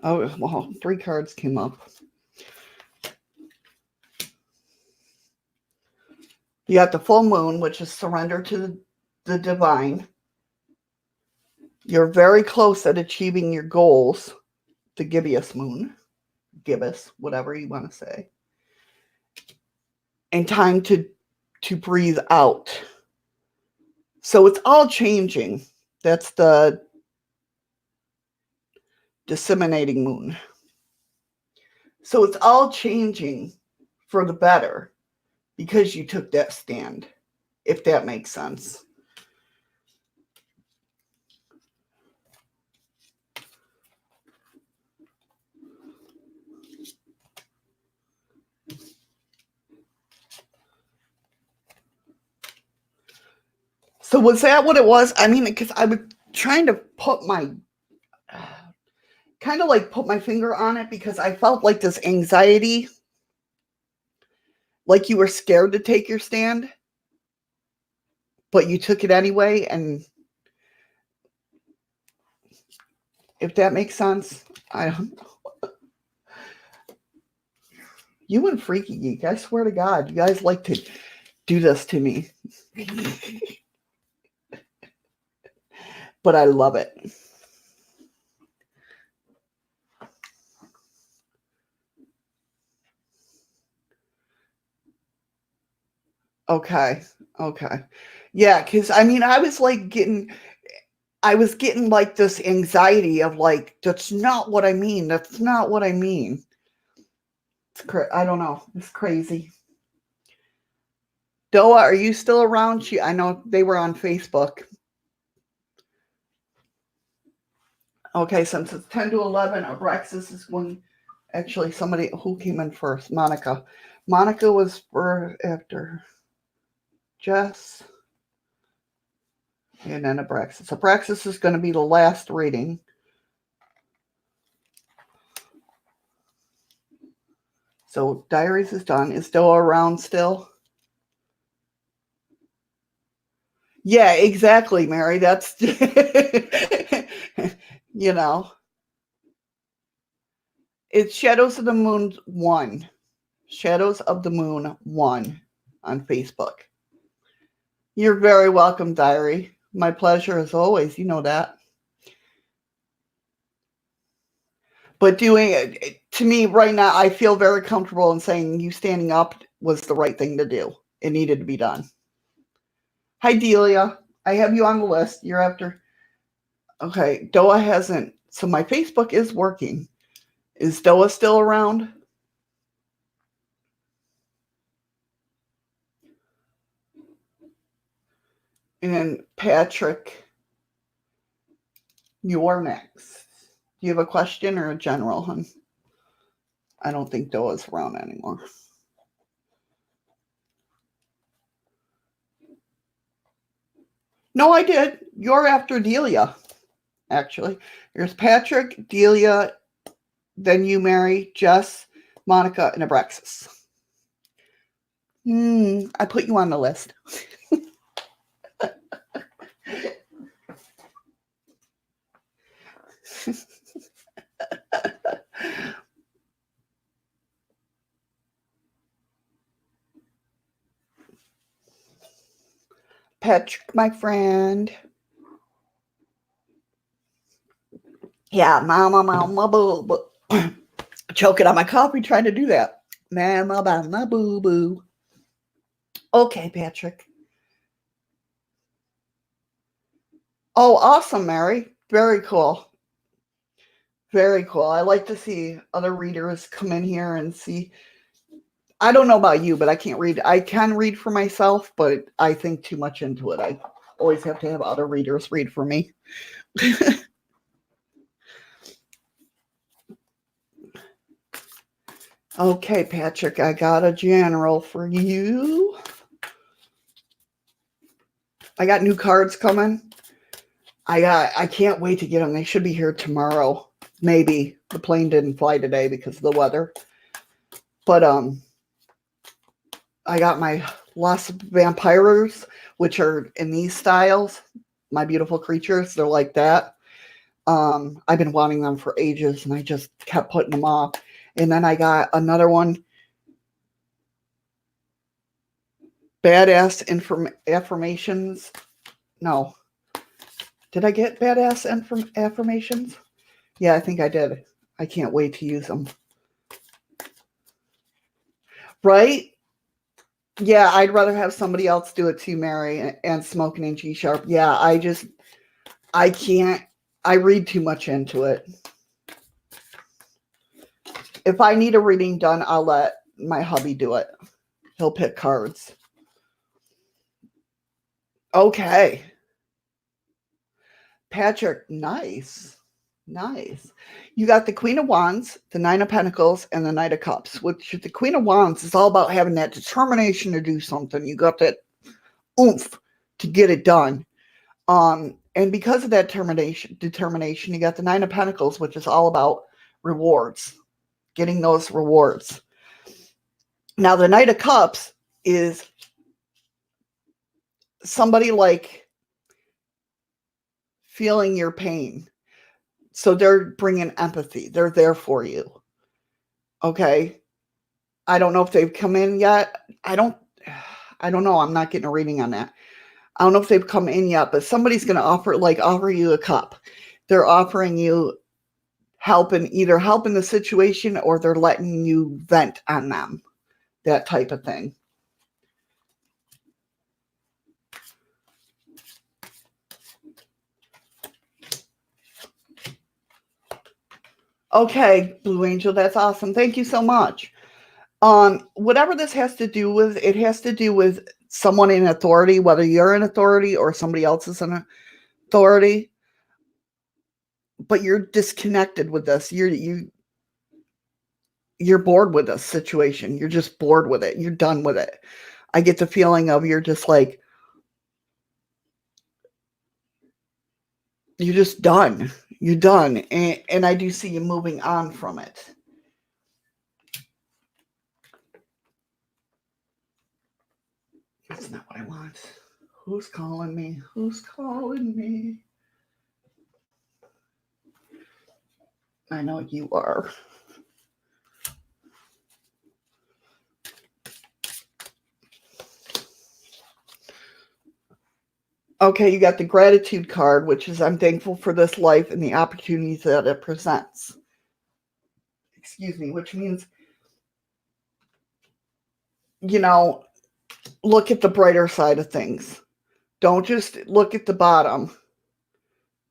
Oh, well, 3 cards came up. You got the full moon, which is surrender to the divine. You're very close at achieving your goals. The gibbous moon. Gibbous, whatever you want to say. And time to breathe out. So it's all changing. That's the disseminating moon. So it's all changing for the better because you took that stand, if that makes sense. So was that what it was? I mean, because I was trying to put my put my finger on it because I felt like this anxiety, like you were scared to take your stand, but you took it anyway. And if that makes sense, I don't know. You and Freaky Geek, I swear to God, you guys like to do this to me. but I love it. Okay. Okay. Yeah, because I mean, I was getting like this anxiety of like, that's not what I mean. That's not what I mean. I don't know. It's crazy. Doa, are you still around? I know they were on Facebook. Okay, since it's 10 to 11, Abraxas is going. Actually, somebody who came in first? Monica. Monica was for after Jess. And then Abraxas. Abraxas is going to be the last reading. So Diaries is done. Is Doa around still? Yeah, exactly, Mary. That's, you know, it's Shadows of the Moon 1. Shadows of the Moon 1 on Facebook. You're very welcome, Diary. My pleasure as always. You know that. But doing it, to me right now, I feel very comfortable in saying you standing up was the right thing to do. It needed to be done. Hi, Delia. I have you on the list. You're after. Okay, Doa hasn't. So my Facebook is working. Is Doa still around? And Patrick, you're next. Do you have a question or a general, hon? I don't think Doa's around anymore. No, I did. You're after Delia, actually. There's Patrick, Delia, then you, Mary, Jess, Monica, and Abraxas. I put you on the list. Patrick, my friend. Yeah, mama, boo, boo. Choking on my coffee trying to do that. Mama, boo, boo. Okay, Patrick. Oh, awesome, Mary. Very cool. Very cool. I like to see other readers come in here and see. I don't know about you, but I can't read. I can read for myself, but I think too much into it. I always have to have other readers read for me. Okay, Patrick, I got a general for you. I got new cards coming. I can't wait to get them. They should be here tomorrow. Maybe. The plane didn't fly today because of the weather. But I got my Lost Vampires, which are in these styles. My Beautiful Creatures, they're like that. I've been wanting them for ages, and I just kept putting them off. And then I got another one, Badass Affirmations. No. Did I get Badass Affirmations? Yeah, I think I did. I can't wait to use them. Right? Yeah, I'd rather have somebody else do it too, Mary, and Smoking in G Sharp. Yeah, I can't, I read too much into it. If I need a reading done, I'll let my hubby do it. He'll pick cards. Okay. Patrick, nice. Nice. You got the Queen of Wands, the Nine of Pentacles, and the Knight of Cups, which the Queen of Wands is all about having that determination to do something. You got that oomph to get it done. And because of that determination, you got the Nine of Pentacles, which is all about rewards, getting those rewards. Now, the Knight of Cups is somebody like feeling your pain. So they're bringing empathy. They're there for you. Okay. I don't know if they've come in yet. I don't know. I'm not getting a reading on that. I don't know if they've come in yet, but somebody's going to offer you a cup. They're offering you help in the situation, or they're letting you vent on them, that type of thing. Okay, Blue Angel, that's awesome. Thank you so much. Whatever this has to do with, it has to do with someone in authority, whether you're in authority or somebody else is in authority. But you're disconnected with this. You're bored with this situation. You're just bored with it. You're done with it. I get the feeling of you're just like, you're just done. You're done. And I do see you moving on from it. That's not what I want. Who's calling me? Who's calling me? I know you are. Okay, you got the gratitude card, which is I'm thankful for this life and the opportunities that it presents. Excuse me, which means, look at the brighter side of things. Don't just look at the bottom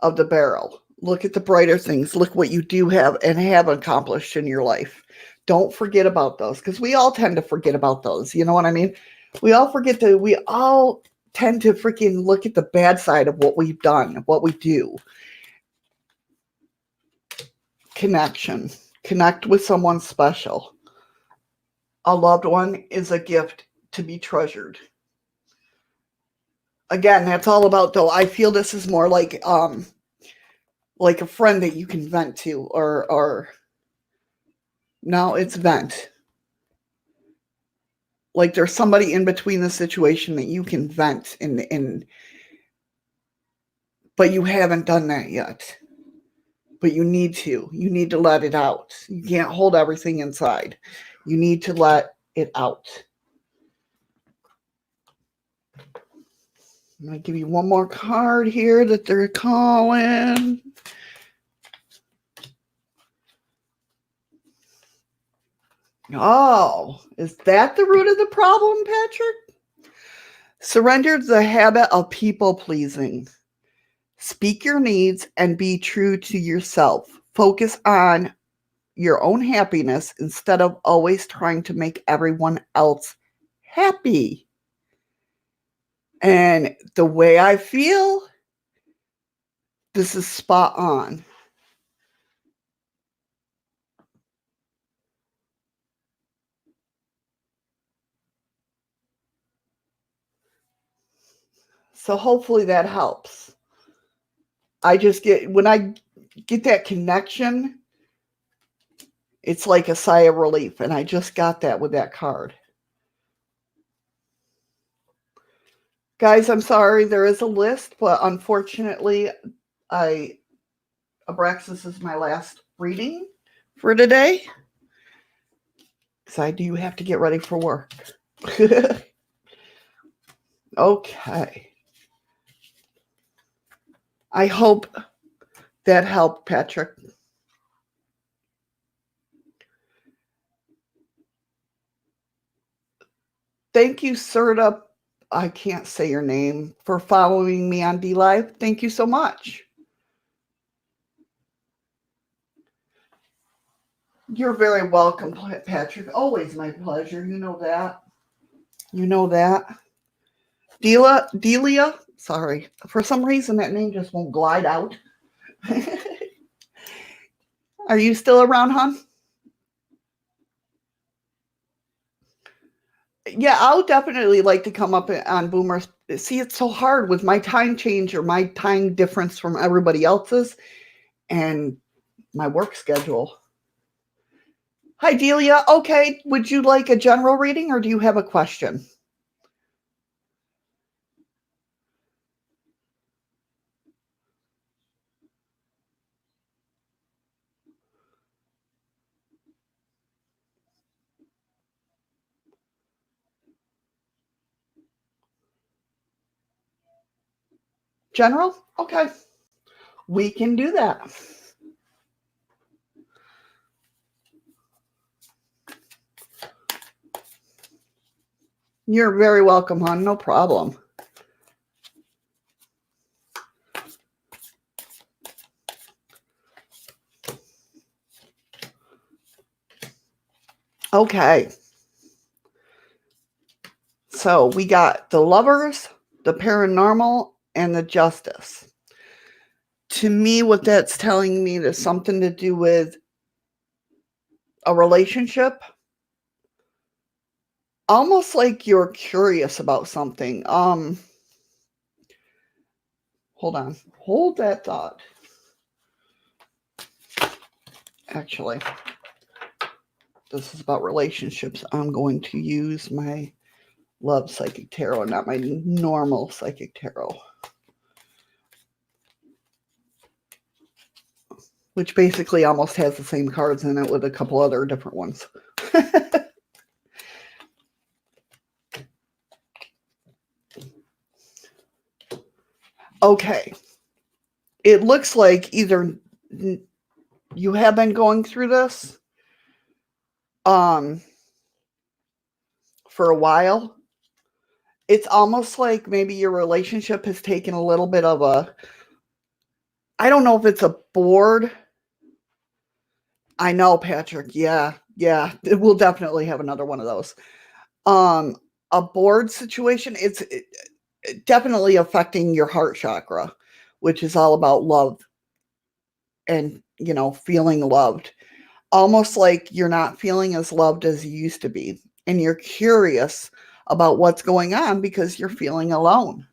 of the barrel. Look at the brighter things. Look what you do have and have accomplished in your life. Don't forget about those, because we all tend to forget about those. You know what I mean? We all tend to freaking look at the bad side of what we've done, what we do. Connection. Connect with someone special. A loved one is a gift to be treasured. Again, that's all about, though. I feel this is more like a friend that you can vent to, or no, it's vent. Like there's somebody in between the situation that you can vent in, but you haven't done that yet. But you need to. You need to let it out. You can't hold everything inside. You need to let it out. I'm going to give you one more card here that they're calling. Oh, is that the root of the problem, Patrick? Surrender the habit of people pleasing. Speak your needs and be true to yourself. Focus on your own happiness instead of always trying to make everyone else happy. And the way I feel, this is spot on. So hopefully that helps. When I get that connection, it's like a sigh of relief. And I just got that with that card. Guys, I'm sorry, there is a list, but unfortunately, Abraxas is my last reading for today, because I do have to get ready for work. Okay. I hope that helped, Patrick. Thank you, Serta. I can't say your name, for following me on DLive. Thank you so much. You're very welcome, Patrick. Always my pleasure. You know that. You know that. Delia, sorry. For some reason, that name just won't glide out. Are you still around, hon? Yeah, I'll definitely like to come up on Boomers. See, it's so hard with my time change or my time difference from everybody else's and my work schedule. Hi, Delia. Okay, would you like a general reading or do you have a question? General? Okay. We can do that. You're very welcome, hon. No problem. Okay. So we got the Lovers, the Paranormal, and the Justice. To me, what that's telling me is something to do with a relationship. Almost like you're curious about something. Hold on. Hold that thought. Actually, this is about relationships. I'm going to use my Love Psychic Tarot, not my normal Psychic Tarot, which basically almost has the same cards in it with a couple other different ones. Okay. It looks like either you have been going through this for a while. It's almost like maybe your relationship has taken a little bit of a, I don't know if it's a board. I know, Patrick. Yeah. We'll definitely have another one of those. A board situation, it's definitely affecting your heart chakra, which is all about love and, feeling loved. Almost like you're not feeling as loved as you used to be. And you're curious about what's going on because you're feeling alone.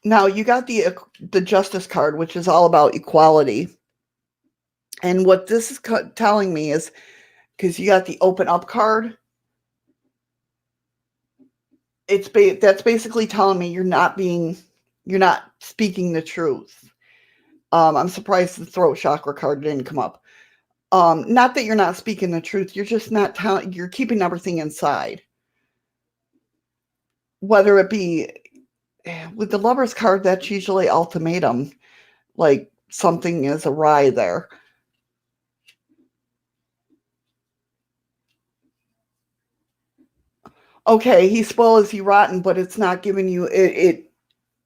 Now, you got the Justice card, which is all about equality. And what this is telling me is, because you got the Open Up card, that's basically telling me you're not speaking the truth. I'm surprised the Throat Chakra card didn't come up. Not that you're not speaking the truth, you're just not you're keeping everything inside. Whether it be with the Lover's card, that's usually ultimatum, like something is awry there. Okay, he spoils you rotten, but it's not giving you it.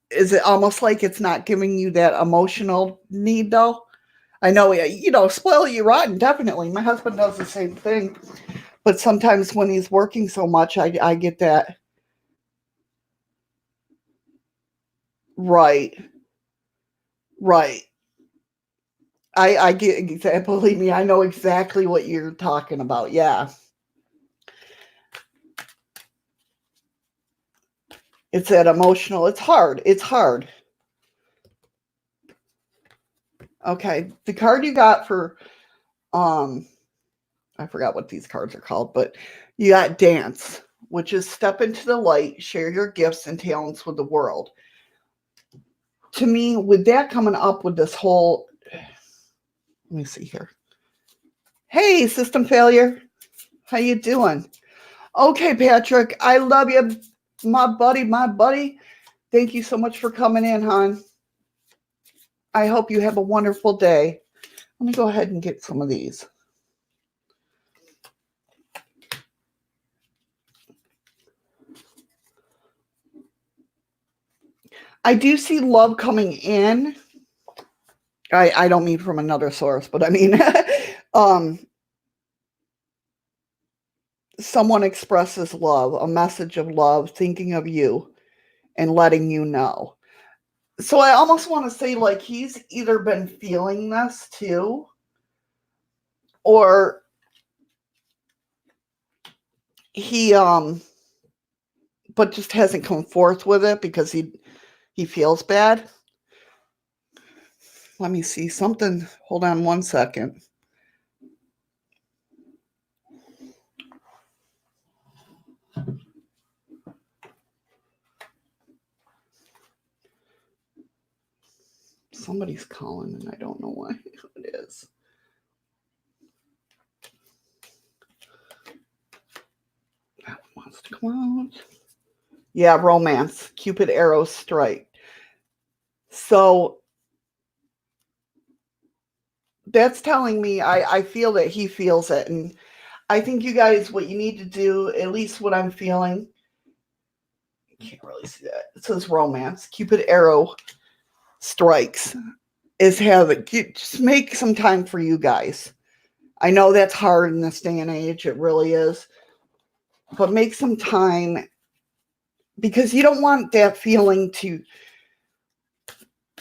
Is it almost like it's not giving you that emotional need though? I know, spoil you rotten, definitely. My husband does the same thing. But sometimes when he's working so much, I get that. Right. I get exactly, believe me, I know exactly what you're talking about. Yeah. It's that emotional. It's hard. Okay. The card you got for I forgot what these cards are called, but you got Dance, which is step into the light, share your gifts and talents with the world. To me, with that coming up with this whole, let me see here. Hey, system failure. How you doing? Okay, Patrick, I love you, my buddy. Thank you so much for coming in, hon. I hope you have a wonderful day. Let me go ahead and get some of these. I do see love coming in. I don't mean from another source, but I mean, someone expresses love, a message of love, thinking of you and letting you know. So I almost want to say, like, he's either been feeling this too, or he but just hasn't come forth with it because he feels bad. Let me see something. Hold on one second. Somebody's calling and I don't know why it is. That one wants to come out. Yeah, romance. Cupid arrow strike. So that's telling me I feel that he feels it. And I think you guys, what you need to do, at least what I'm feeling, can't really see that. It says romance. Cupid arrow strikes is have it. Just make some time for you guys. I know that's hard in this day and age. It really is. But make some time because you don't want that feeling to,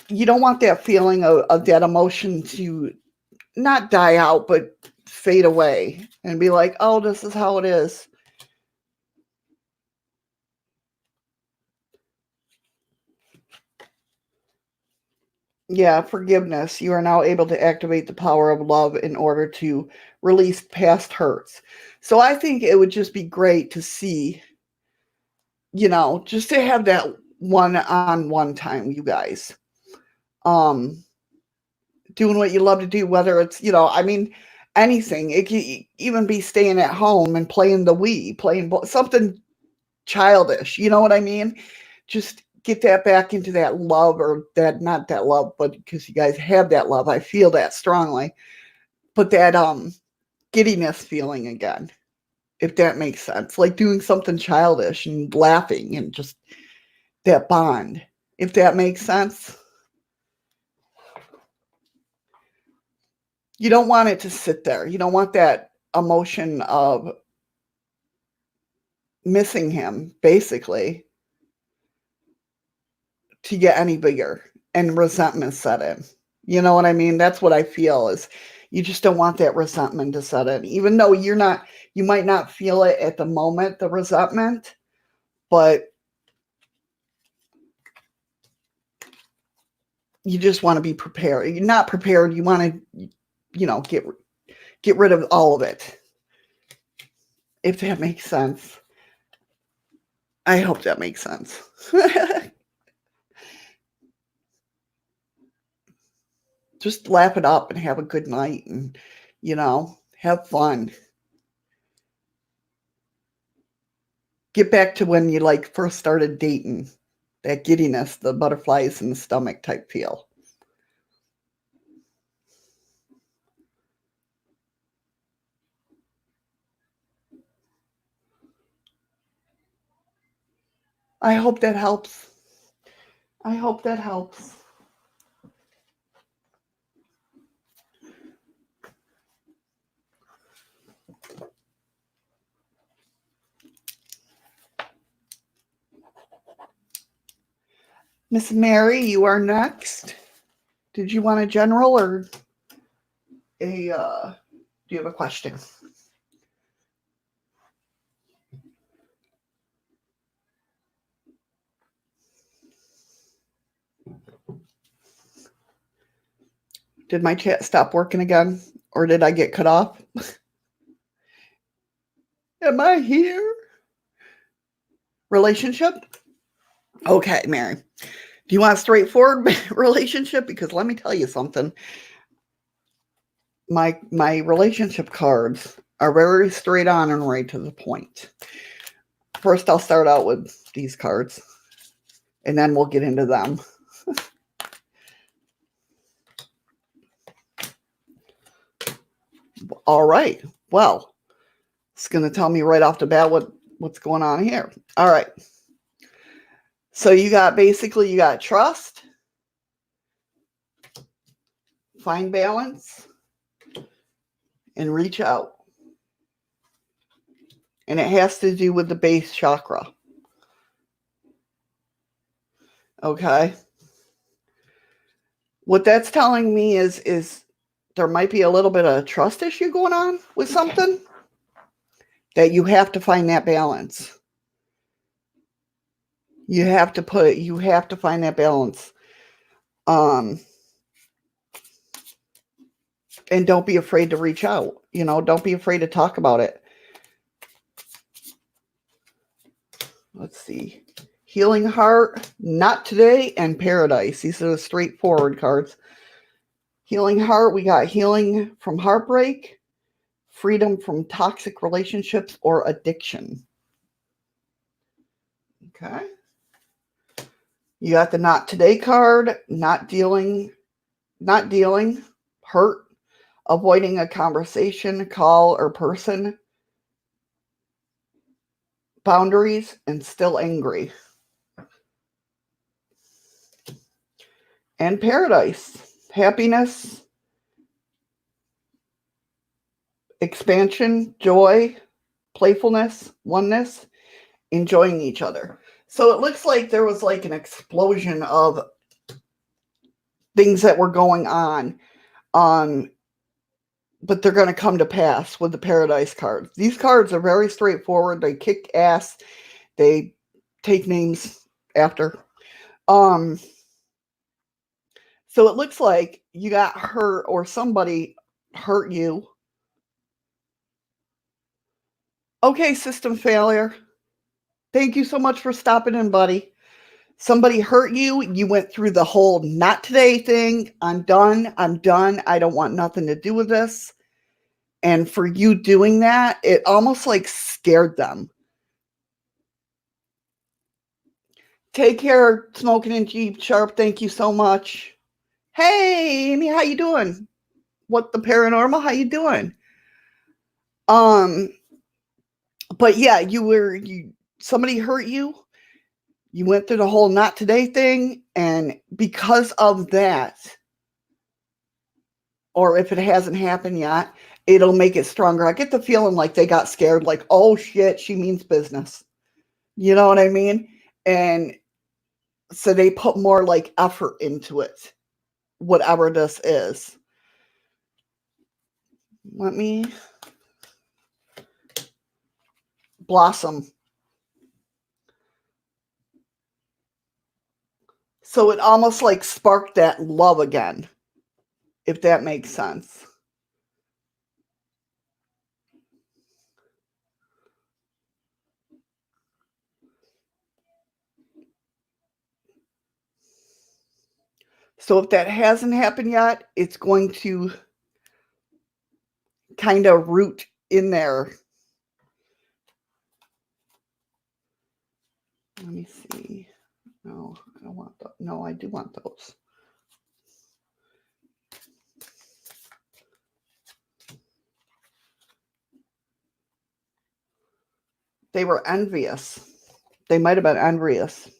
you don't want that feeling of that emotion to not die out, but fade away and be like, oh, this is how it is. Yeah, forgiveness. You are now able to activate the power of love in order to release past hurts. So I think it would just be great to see, just to have that one-on-one time, you guys. Um, doing what you love to do, whether it's, I mean, anything. It could even be staying at home and playing the Wii, playing something childish. You know what I mean? Just get that back into that love, or that, not that love, but because you guys have that love, I feel that strongly. But that giddiness feeling again, if that makes sense. Like doing something childish and laughing and just that bond, if that makes sense. You don't want it to sit there. You don't want that emotion of missing him, basically, to get any bigger and resentment set in. You know what I mean? That's what I feel is you just don't want that resentment to set in. Even though you might not feel it at the moment, the resentment, but you just want to be prepared. You're not prepared. You want to, get rid of all of it. If that makes sense. I hope that makes sense. Just laugh it up and have a good night and, have fun. Get back to when you like first started dating. That giddiness, the butterflies in the stomach type feel. I hope that helps. I hope that helps. Miss Mary, you are next. Did you want a general or do you have a question? Did my chat stop working again? Or did I get cut off? Am I here? Relationship? Okay, Mary. Do you want a straightforward relationship? Because let me tell you something. My relationship cards are very straight on and right to the point. First, I'll start out with these cards, and then we'll get into them. All right. Well, it's going to tell me right off the bat what's going on here. All right. So you got trust, find balance, and reach out. And it has to do with the base chakra. Okay. What that's telling me is there might be a little bit of a trust issue going on with something that you have to find that balance. You have to find that balance. And don't be afraid to reach out. Don't be afraid to talk about it. Let's see. Healing Heart, Not Today, and Paradise. These are the straightforward cards. Healing Heart, we got healing from heartbreak, freedom from toxic relationships or addiction. Okay. You got the not today card, not dealing, hurt, avoiding a conversation, call, or person, boundaries, and still angry. And paradise, happiness, expansion, joy, playfulness, oneness, enjoying each other. So it looks like there was like an explosion of things that were going on. But they're going to come to pass with the paradise cards. These cards are very straightforward. They kick ass. They take names after. So it looks like you got hurt or somebody hurt you. Okay, system failure. Thank you so much for stopping in, buddy. Somebody hurt you. You went through the whole not today thing. I'm done. I don't want nothing to do with this. And for you doing that, it almost like scared them. Take care, Smoking and Jeep Sharp. Thank you so much. Hey, Amy, how you doing? What the paranormal? How you doing? But yeah, somebody hurt you. You went through the whole not today thing, and because of that, or if it hasn't happened yet, it'll make it stronger. I get the feeling like they got scared, like, oh shit, she means business. You know what I mean? And so they put more like effort into it, whatever this is. Let me blossom. So it almost like sparked that love again, if that makes sense. So if that hasn't happened yet, it's going to kind of root in there. Let me see. No, I don't want those. No, I do want those. They were envious. They might have been envious.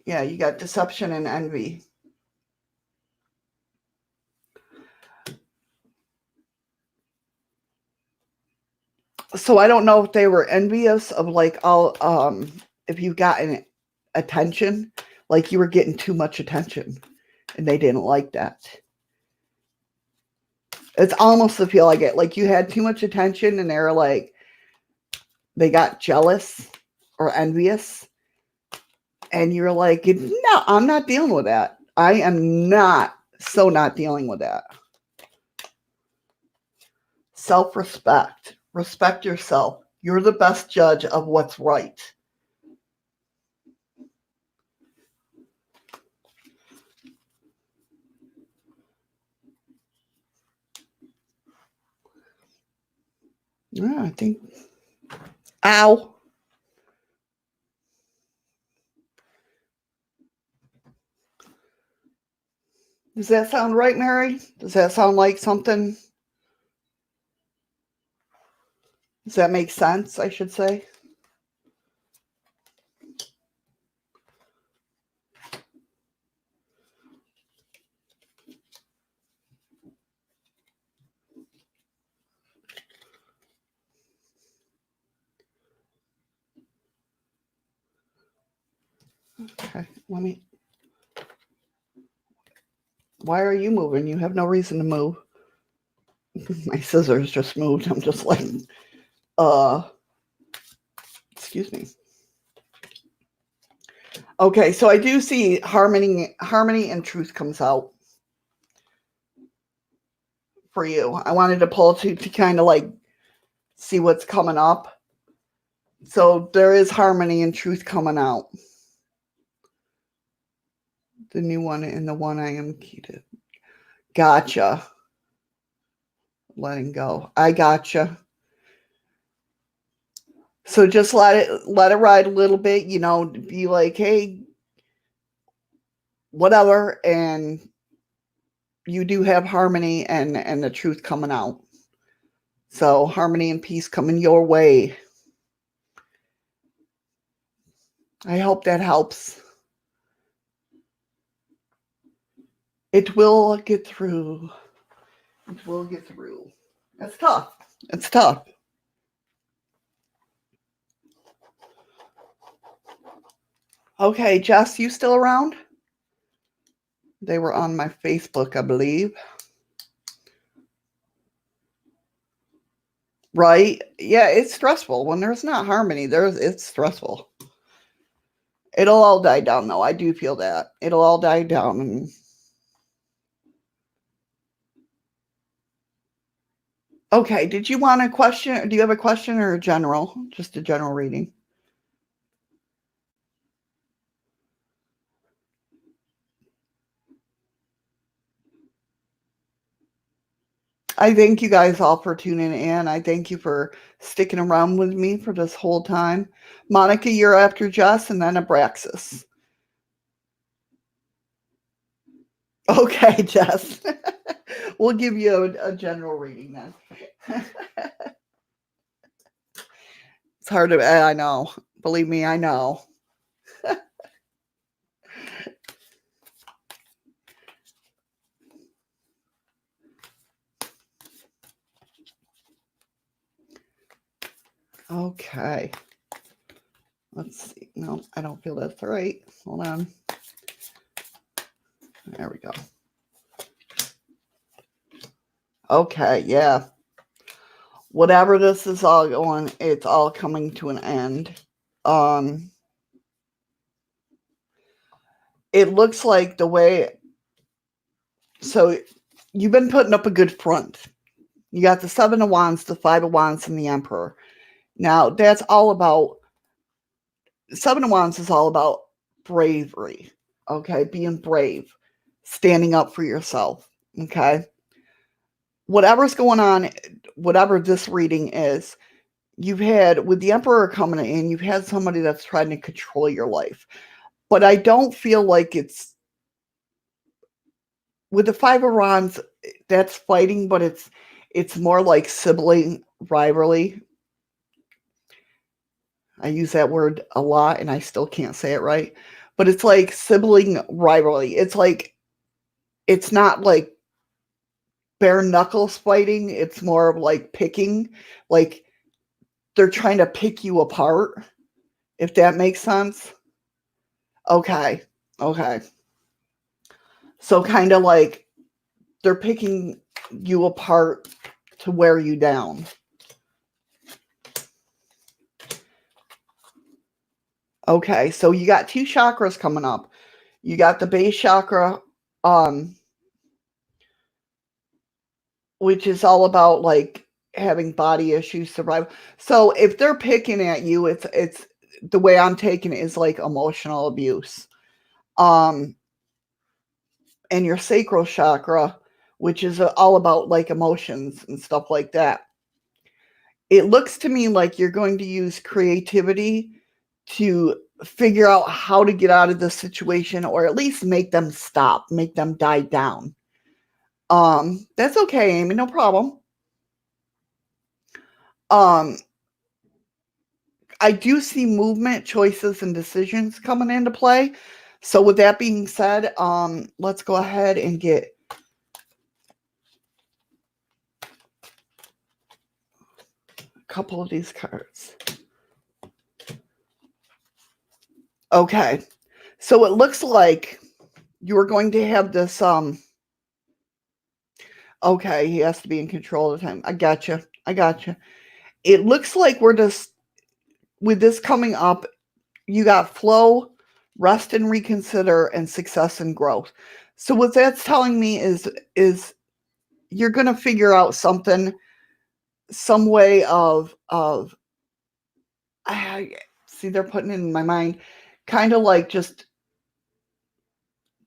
Yeah, you got deception and envy. So I don't know if they were envious of like if you've gotten attention, like you were getting too much attention and they didn't like that. It's almost the feel I get, like you had too much attention and they're like, they got jealous or envious. And you're like, no, I'm not dealing with that. I am not dealing with that. Self-respect. Respect yourself. You're the best judge of what's right. Yeah, I think. Ow. Does that sound right, Mary? Does that sound like something? Does that make sense, I should say? Okay, let me. Why are you moving? You have no reason to move. My scissors just moved. I'm just like, excuse me. Okay, so I do see harmony and truth comes out for you. I wanted to pull to kind of like see what's coming up. So there is harmony and truth coming out. The new one and the one I am keeping. Gotcha. Letting go. I gotcha. So just let it ride a little bit, be like, hey, whatever, and you do have harmony and the truth coming out. So harmony and peace coming your way. I hope that helps. It will get through. It will get through. It's tough. It's tough. Okay, Jess, you still around? They were on my Facebook, I believe. Right? Yeah, it's stressful. When there's not harmony, it's stressful. It'll all die down, though. I do feel that. It'll all die down. Okay, did you want a question? Do you have a question or a general? Just a general reading. I thank you guys all for tuning in. I thank you for sticking around with me for this whole time. Monica, you're after Jess, and then Abraxas. Okay, Jess. We'll give you a general reading then. It's hard to, I know. Believe me, I know. Okay. Let's see. No, I don't feel that's right. Hold on. There we go. Okay, yeah. Whatever this is all going, it's all coming to an end. It looks like the way, so you've been putting up a good front. You got the 7 of Wands, the 5 of Wands, and the Emperor. Now, that's all about, 7 of Wands is all about bravery, okay? Being brave, standing up for yourself, okay? Whatever's going on, whatever this reading is, you've had, with the Emperor coming in, you've had somebody that's trying to control your life. But I don't feel like it's, with the 5 of Wands, that's fighting, but it's more like sibling rivalry. I use that word a lot and I still can't say it right. But it's like sibling rivalry. It's like, it's not like bare knuckles fighting. It's more of like picking. Like they're trying to pick you apart, if that makes sense. Okay. Okay. So kind of like they're picking you apart to wear you down. Okay, so you got 2 chakras coming up. You got the base chakra, which is all about like having body issues, survival. So if they're picking at you, it's the way I'm taking it is like emotional abuse. And your sacral chakra, which is all about like emotions and stuff like that. It looks to me like you're going to use creativity to figure out how to get out of the situation, or at least make them stop, make them die down. That's okay, Amy, no problem. I do see movement, choices, and decisions coming into play. So with that being said, let's go ahead and get a couple of these cards. Okay. So it looks like you're going to have this, okay, he has to be in control of the time. I gotcha. It looks like we're just, with this coming up, you got flow, rest and reconsider, and success and growth. So what that's telling me is you're going to figure out something, some way of I see, they're putting it in my mind, kind of like just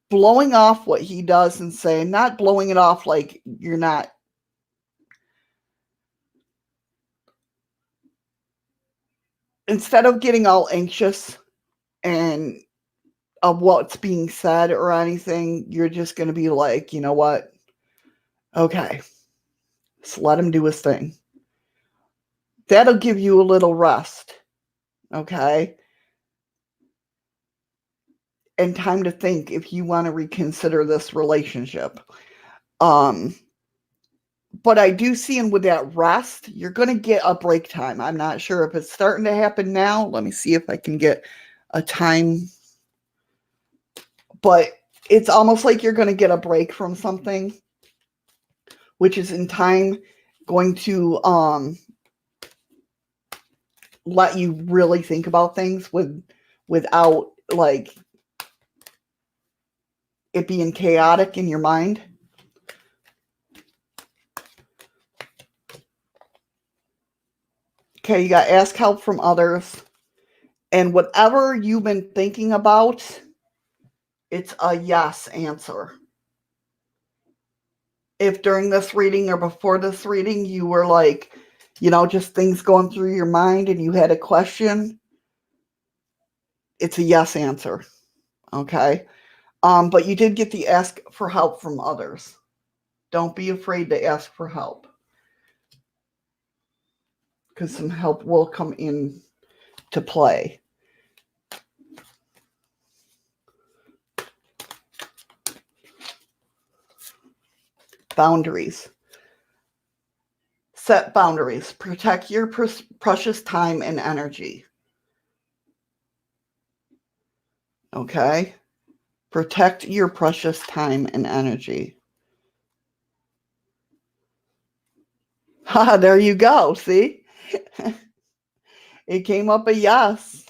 blowing off what he does and saying, not blowing it off like you're not. instead of getting all anxious and of what's being said or anything, you're just going to be like, you know what? Okay, just let him do his thing. That'll give you a little rest, okay? And time to think if you want to reconsider this relationship. But I do see, and with that rest, you're going to get a break time. I'm not sure if it's starting to happen now. Let me see if I can get a time. But it's almost like you're going to get a break from something, which is in time going to let you really think about things without like it being chaotic in your mind. Okay, you got ask help from others. And whatever you've been thinking about, it's a yes answer. If during this reading or before this reading you were like, just things going through your mind and you had a question, it's a yes answer. Okay. But you did get the ask for help from others. Don't be afraid to ask for help, because some help will come in to play. Boundaries. Set boundaries. Protect your precious time and energy. Okay? Protect your precious time and energy. Ha, there you go. See? It came up a yes.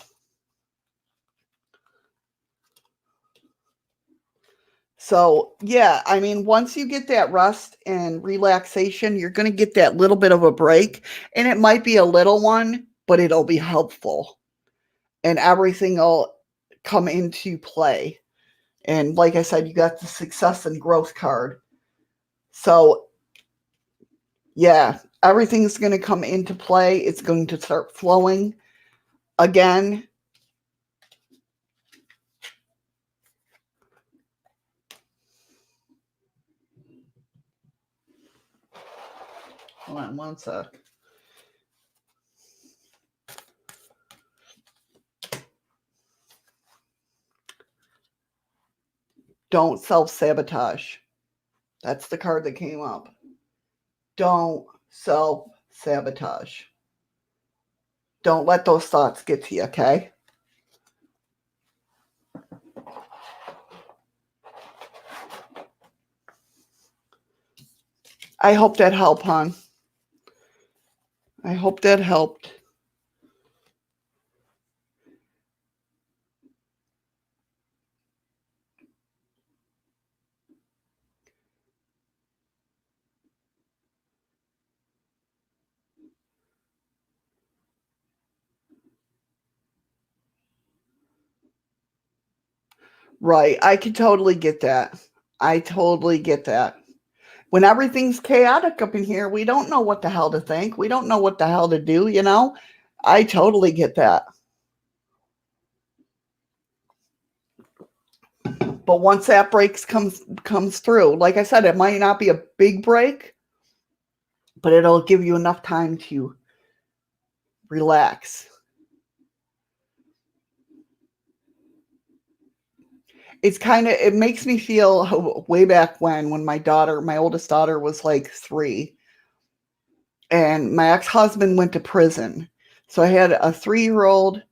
So, yeah, I mean, once you get that rest and relaxation, you're going to get that little bit of a break. And it might be a little one, but it'll be helpful. And everything will come into play. And like I said, you got the success and growth card. So, yeah, everything's going to come into play. It's going to start flowing again. Hold on one sec. Don't self-sabotage. That's the card that came up. Don't self-sabotage. Don't let those thoughts get to you, okay? I hope that helped, hon. I hope that helped. Right. I can totally get that. I totally get that. When everything's chaotic up in here, we don't know what the hell to think. We don't know what the hell to do, I totally get that. But once that break comes through, like I said, it might not be a big break, but it'll give you enough time to relax. It makes me feel way back when my oldest daughter was like 3, and my ex-husband went to prison. So I had a 3-year-old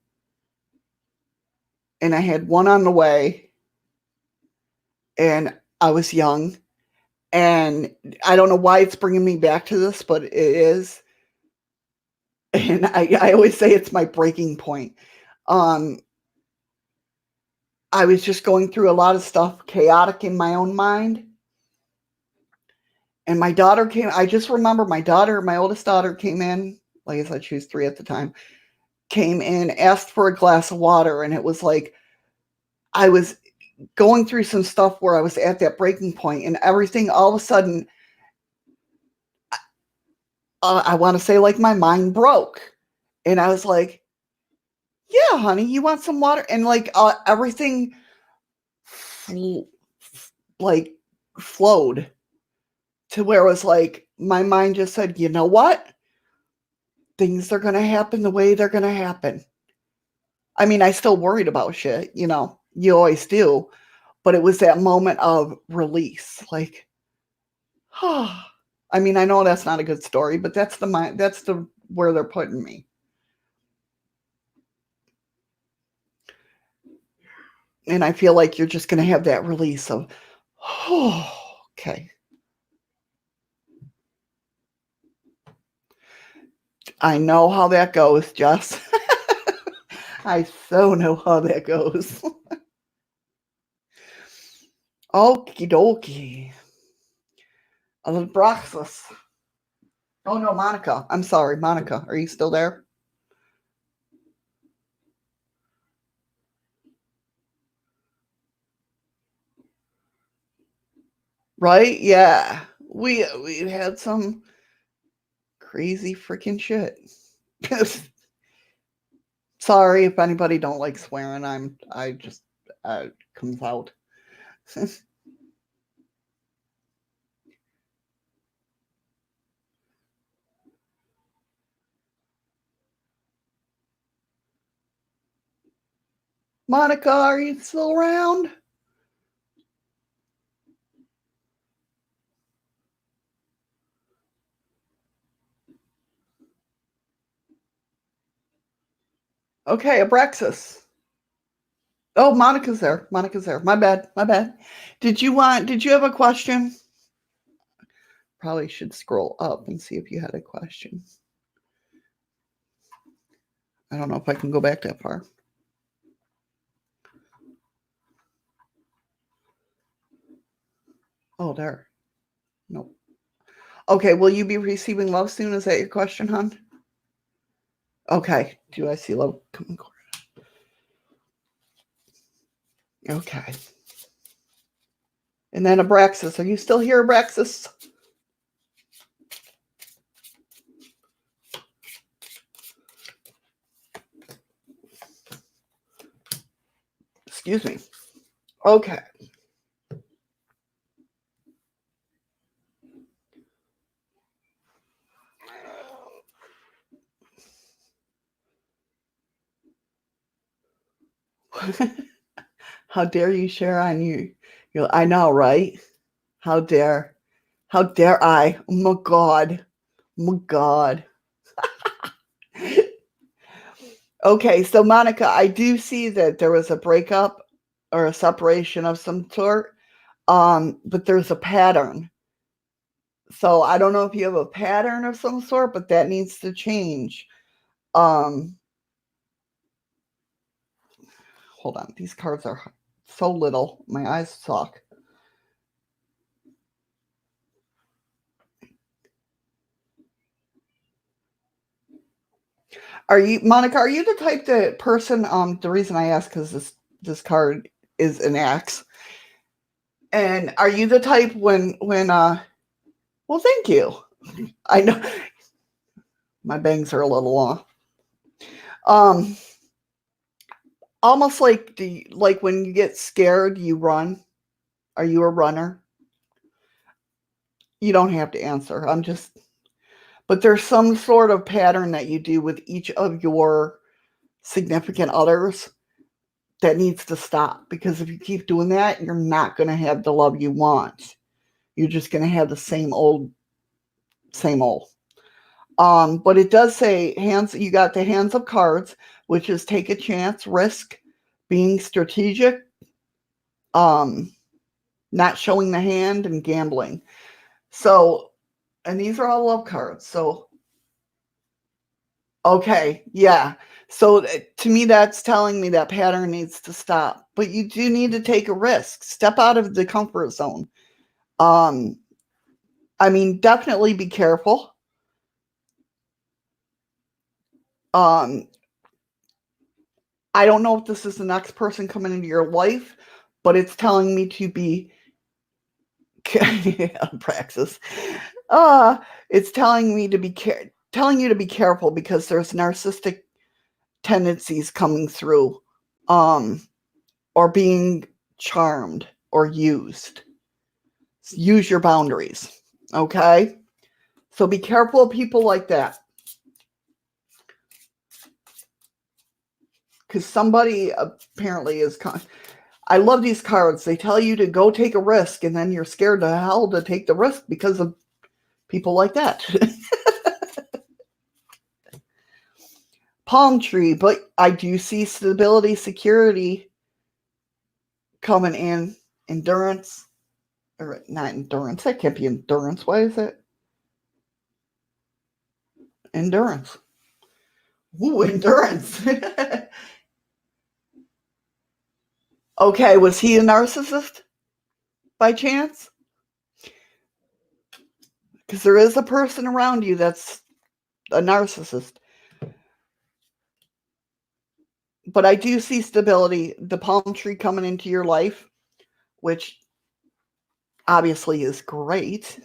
and I had one on the way, and I was young, and I don't know why it's bringing me back to this, but it is. And I always say it's my breaking point. I was just going through a lot of stuff chaotic in my own mind. And my daughter I just remember my oldest daughter came in, like I said, she was 3 at the time, came in, asked for a glass of water. And it was like, I was going through some stuff where I was at that breaking point, and everything all of a sudden, I want to say like my mind broke. And I was like, Yeah, honey, you want some water? And like everything fl- like flowed to where it was like my mind just said, you know what? Things are going to happen the way they're going to happen. I mean, I still worried about shit, you always do, but it was that moment of release. Like, I mean, I know that's not a good story, but that's the mind, that's the where they're putting me. And I feel like you're just going to have that release of, oh, okay. I know how that goes, Jess. I so know how that goes. Okie dokie. Abraxas. Oh no, Monica. I'm sorry, Monica. Are you still there? Right? Yeah. We had some crazy freaking shit. Sorry if anybody don't like swearing. I just comes out. Monica, are you still around? Okay, Abraxas. Oh, Monica's there. Monica's there. My bad. My bad. Did you have a question? Probably should scroll up and see if you had a question. I don't know if I can go back that far. Oh, there. Nope. Okay, will you be receiving love soon? Is that your question, hon? Okay. Do I see love coming? Okay. And then Abraxas. Are you still here, Abraxas? Excuse me. Okay. How dare you share on you? I know, right? How dare? How dare I? Oh my God. Oh my God. Okay, so Monica, I do see that there was a breakup or a separation of some sort. But there's a pattern. So I don't know if you have a pattern of some sort, but that needs to change. Um, hold on, these cards are so little. My eyes suck. Are you, Monica? Are you the type that person? The reason I ask because this card is an axe, and are you the type when? Well, thank you. I know my bangs are a little long. Um, almost like like when you get scared, you run. Are you a runner? You don't have to answer. But there's some sort of pattern that you do with each of your significant others that needs to stop because if you keep doing that, you're not going to have the love you want. You're just going to have the same old, same old. But it does say hands, you got the hands of cards, which is take a chance, risk, being strategic, um, not showing the hand, and gambling. So, and these are all love cards. So, okay, yeah. So to me, that's telling me that pattern needs to stop. But you do need to take a risk. Step out of the comfort zone. Um, I mean, definitely be careful. Um, I don't know if this is the next person coming into your life, but it's telling me to be praxis. It's telling me to be telling you to be careful because there's narcissistic tendencies coming through, or being charmed or used. Use your boundaries, okay? So be careful of people like that. Because somebody apparently is... I love these cards. They tell you to go take a risk, and then you're scared to hell to take the risk because of people like that. Palm tree, but I do see stability, security coming in. Endurance. Or not endurance. That can't be endurance. Why is it? Endurance. Ooh, endurance. Okay, was he a narcissist by chance? Because there is a person around you that's a narcissist. But I do see stability, the palm tree coming into your life, which obviously is great.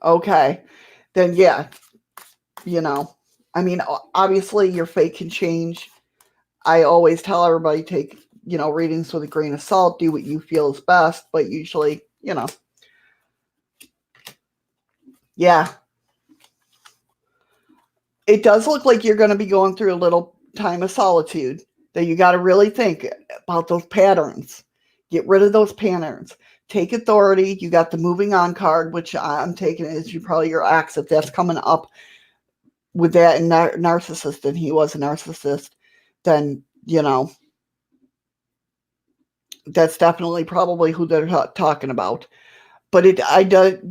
Okay, then yeah, I mean, obviously your fate can change. I always tell everybody, take, readings with a grain of salt, do what you feel is best, but usually, yeah. It does look like you're going to be going through a little time of solitude that you got to really think about those patterns. Get rid of those patterns. Take authority. You got the moving on card, which I'm taking as you probably your ex, if that's coming up with that and narcissist, and he was a narcissist, then, that's definitely probably who they're talking about. But you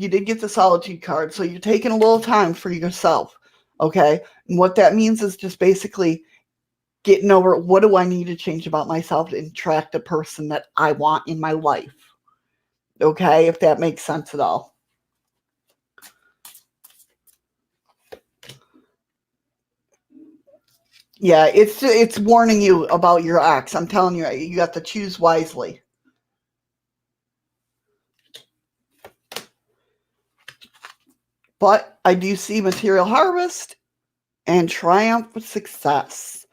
did get the solitude card, so you're taking a little time for yourself, okay? And what that means is just basically getting over what do I need to change about myself to attract the person that I want in my life, okay? If that makes sense at all. Yeah, it's warning you about your ex. I'm telling you, you got to choose wisely. But I do see material harvest and triumph with success.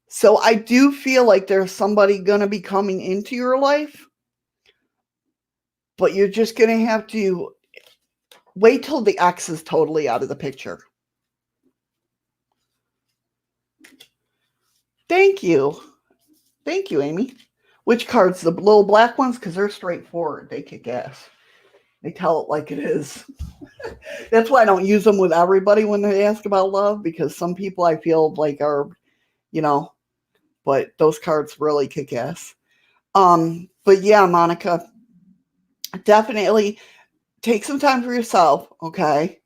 So I do feel like there's somebody going to be coming into your life, but you're just going to have to wait till the ex is totally out of the picture. Thank you. Thank you, Amy. Which cards? The little black ones? Because they're straightforward. They kick ass. They tell it like it is. That's why I don't use them with everybody when they ask about love, because some people I feel like are, but those cards really kick ass. But yeah, Monica, definitely take some time for yourself, okay?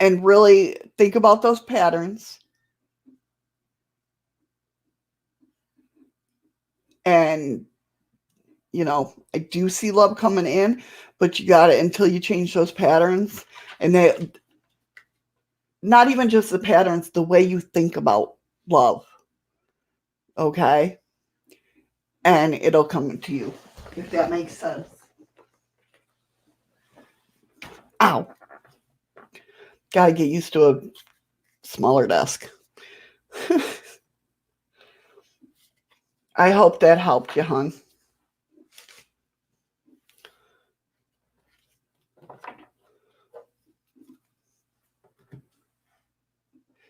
And really think about those patterns. And, I do see love coming in, but you got it until you change those patterns. And they, not even just the patterns, the way you think about love, okay? And it'll come to you, if that makes sense. Ow. Gotta get used to a smaller desk. I hope that helped you, hon.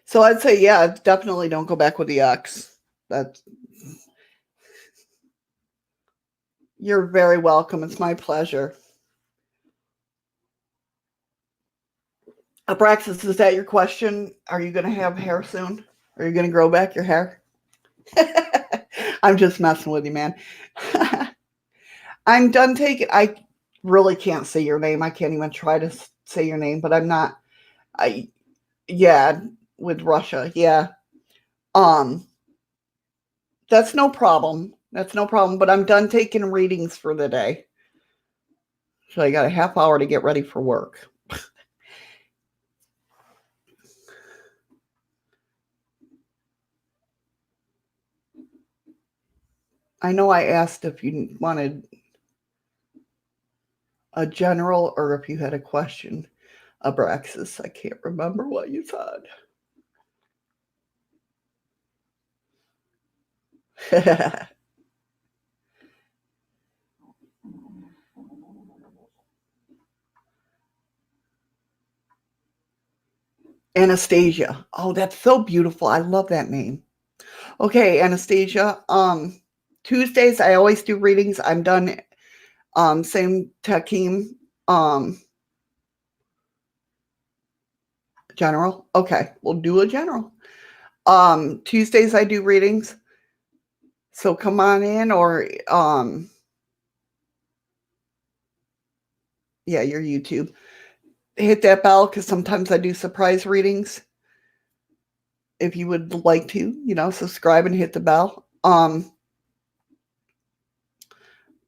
So I'd say, yeah, definitely don't go back with the ex. That's You're very welcome. It's my pleasure. Abraxas, is that your question? Are you going to have hair soon? Are you going to grow back your hair? I'm just messing with you, man. I'm done taking. I really can't say your name. I can't even try to say your name, but I'm not. Yeah, with Russia. Yeah. Um, that's no problem. That's no problem. But I'm done taking readings for the day. So I got a half hour to get ready for work. I know I asked if you wanted a general or if you had a question. Abraxas. I can't remember what you said. Anastasia. Oh, that's so beautiful. I love that name. Okay, Anastasia. Tuesdays I always do readings. I'm done. Same Takim. General. Okay, we'll do a general. Tuesdays I do readings. So come on in, or yeah, your YouTube. Hit that bell because sometimes I do surprise readings. If you would like to, subscribe and hit the bell.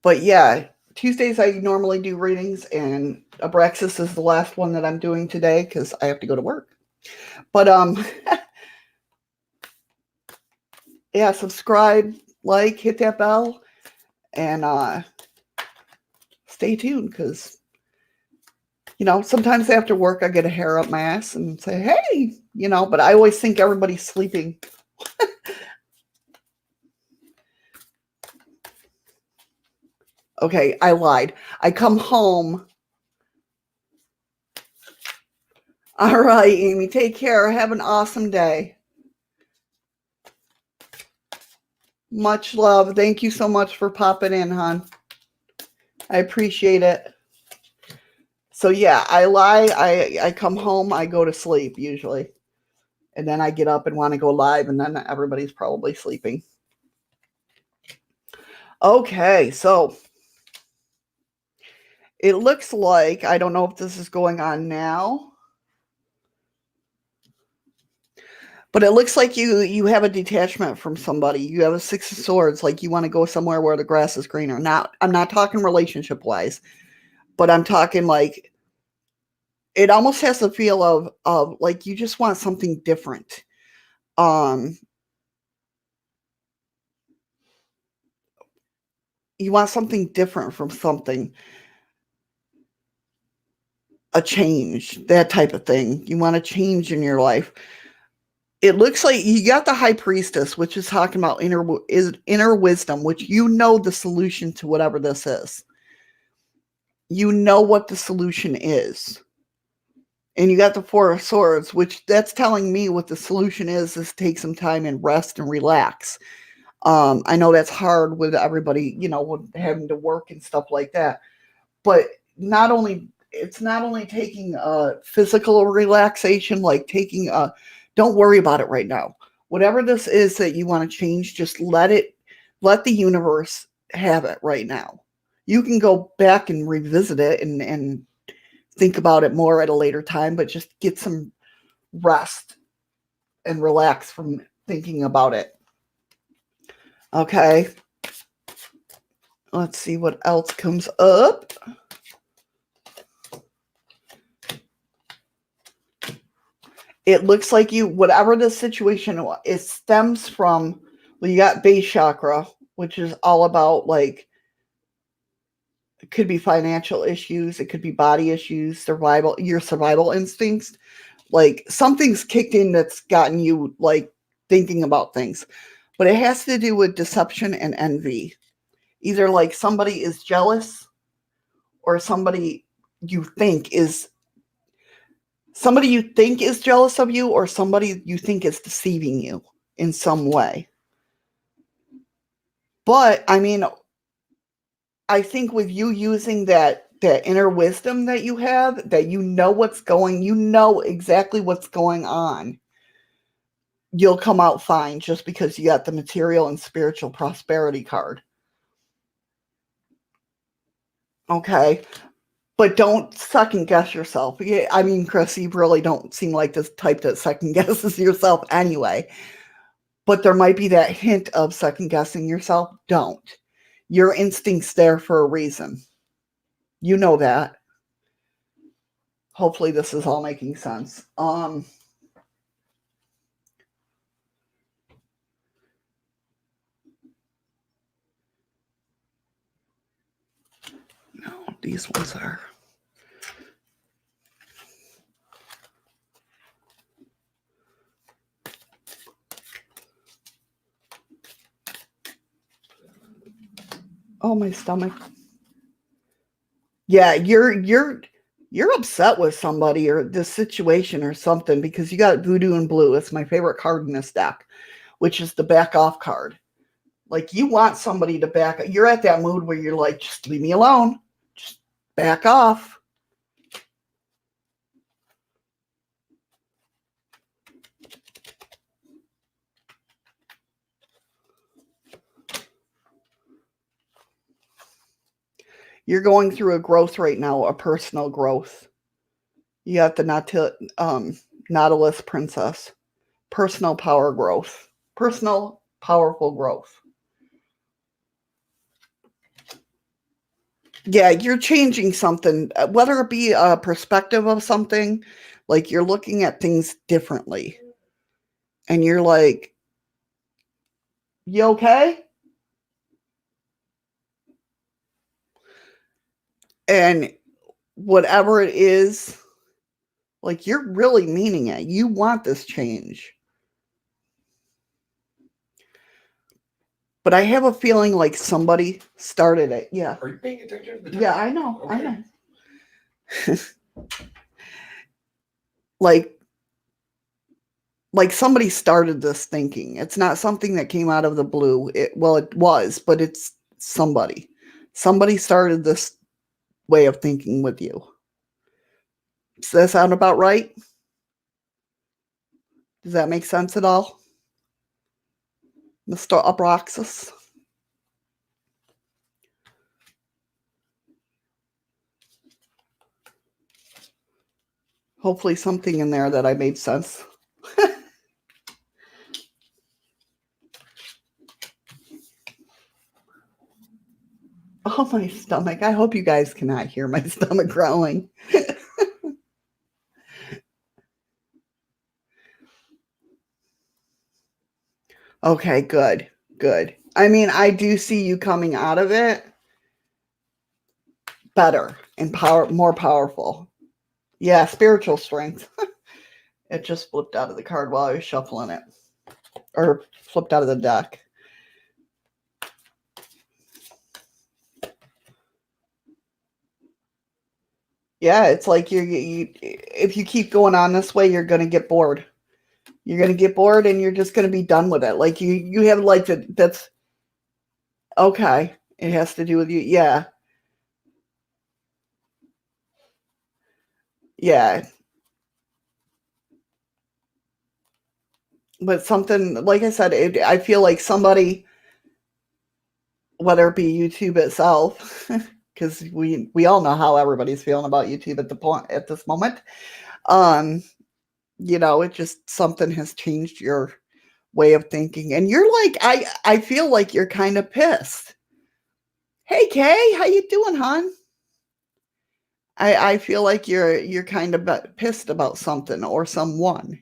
But yeah, Tuesdays I normally do readings, and Abraxas is the last one that I'm doing today because I have to go to work. But yeah, subscribe, like, hit that bell, and stay tuned because sometimes after work I get a hair up my ass and say, hey, but I always think everybody's sleeping. Okay, I lied. I come home. All right, Amy, take care. Have an awesome day. Much love. Thank you so much for popping in, hon. I appreciate it. So yeah, I lie. I come home, I go to sleep usually. And then I get up and want to go live, and then everybody's probably sleeping. Okay, so it looks like, I don't know if this is going on now, but it looks like you have a detachment from somebody. You have a Six of Swords, like you want to go somewhere where the grass is greener. Now, I'm not talking relationship wise, but I'm talking like it almost has the feel of like you just want something different. You want something different from something, a change, that type of thing. You want a change in your life. It looks like you got the High Priestess, which is talking about inner wisdom, which the solution to whatever this is. You know what the solution is. And you got the Four of Swords, which that's telling me what the solution is take some time and rest and relax. I know that's hard with everybody, with having to work and stuff like that. But it's not only taking physical relaxation, like don't worry about it right now. Whatever this is that you want to change, just let the universe have it right now. You can go back and revisit it and think about it more at a later time, but just get some rest and relax from thinking about it. Okay. Let's see what else comes up. It looks like whatever the situation, it stems from, well, you got base chakra, which is all about like, it could be financial issues, it could be body issues, your survival instincts. Like something's kicked in that's gotten you like thinking about things. But it has to do with deception and envy. Either like somebody is jealous or somebody you think is jealous of you, or somebody you think is deceiving you in some way. But I mean, I think with you using that inner wisdom that you have, that you know exactly what's going on, you'll come out fine just because you got the material and spiritual prosperity card. Okay. But don't second guess yourself. Yeah, I mean, Chris, you really don't seem like this type that second guesses yourself anyway. But there might be that hint of second guessing yourself. Don't. Your instinct's there for a reason. You know that. Hopefully this is all making sense. No, these ones are. Oh, my stomach. Yeah, you're upset with somebody or the situation or something because you got Voodoo and Blue. It's my favorite card in this deck, which is the back off card. Like you want somebody to back. You're at that mood where you're like, just leave me alone. Just back off. You're going through a growth right now, a personal growth. You got the Nautilus Princess. Personal power growth. Personal powerful growth. Yeah, you're changing something, whether it be a perspective of something, like you're looking at things differently. And you're like, you okay? And whatever it is, like you're really meaning it. You want this change. But I have a feeling like somebody started it. Yeah. Are you paying attention to the time? Yeah, I know. Okay. I know. like somebody started this thinking. It's not something that came out of the blue. It was, but it's somebody. Somebody started this way of thinking with you. Does that sound about right? Does that make sense at all, Mr. Abraxas? Hopefully something in there that I made sense. Oh, my stomach. I hope you guys cannot hear my stomach growling. Okay, good. Good. I mean, I do see you coming out of it better and more powerful. Yeah, spiritual strength. It just flipped out of the card while I was shuffling it. Or flipped out of the deck. Yeah, it's like if you keep going on this way, you're going to get bored. You're going to get bored and you're just going to be done with it. Like you have like that's okay. It has to do with you. Yeah. Yeah. But something, like I said, I feel like somebody, whether it be YouTube itself, because we all know how everybody's feeling about YouTube at this moment. It just something has changed your way of thinking, and you're like, I feel like you're kind of pissed. Hey, Kay, how you doing, hon? I feel like you're kind of pissed about something or someone,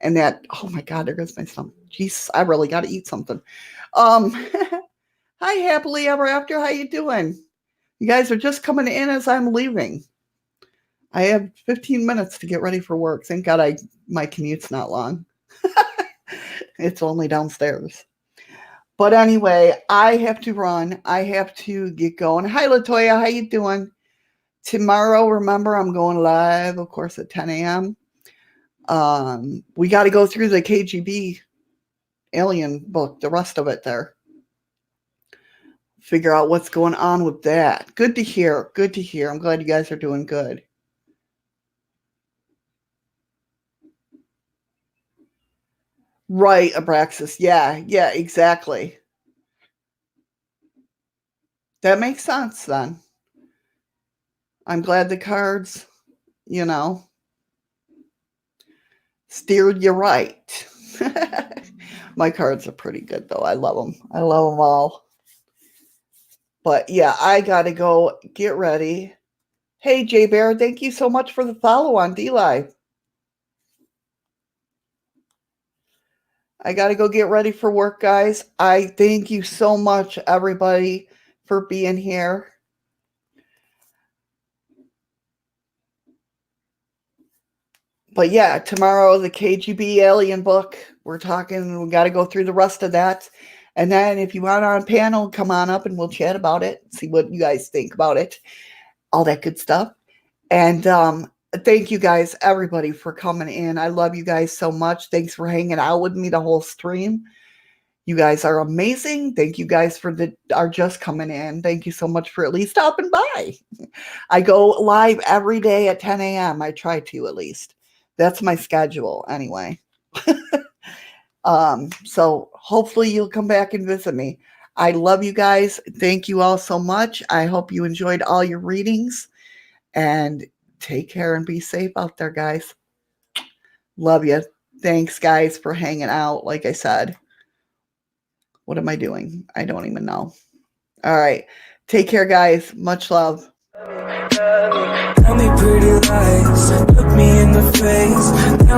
and that. Oh my God, there goes my stomach. Jeez, I really got to eat something. Um, Hi, happily ever after. How you doing? You guys are just coming in as I'm leaving. I have 15 minutes to get ready for work. Thank God my commute's not long. It's only downstairs. But anyway, I have to run. I have to get going. Hi, Latoya. How you doing? Tomorrow, remember, I'm going live, of course, at 10 a.m. We got to go through the KGB alien book, the rest of it there. Figure out what's going on with that. Good to hear. Good to hear. I'm glad you guys are doing good. Right, Abraxas. Yeah, exactly. That makes sense then. I'm glad the cards, steered you right. My cards are pretty good though. I love them. I love them all. But yeah, I got to go get ready. Hey, Jay Bear, thank you so much for the follow on DLive. I got to go get ready for work, guys. I thank you so much, everybody, for being here. But yeah, tomorrow, the KGB alien book. We got to go through the rest of that. And then if you want on a panel, come on up and we'll chat about it, see what you guys think about it, all that good stuff. And thank you guys, everybody, for coming in. I love you guys so much. Thanks for hanging out with me the whole stream. You guys are amazing. Thank you guys for are just coming in. Thank you so much for at least stopping by. I go live every day at 10 a.m. I try to, at least. That's my schedule anyway. So hopefully you'll come back and visit me. I love you guys. Thank you all so much. I hope you enjoyed all your readings, and take care and be safe out there, guys. Love you. Thanks, guys, for hanging out. Like I said, what am I doing? I don't even know. All right. Take care, guys. Much love. Tell me pretty lies, look me in the face.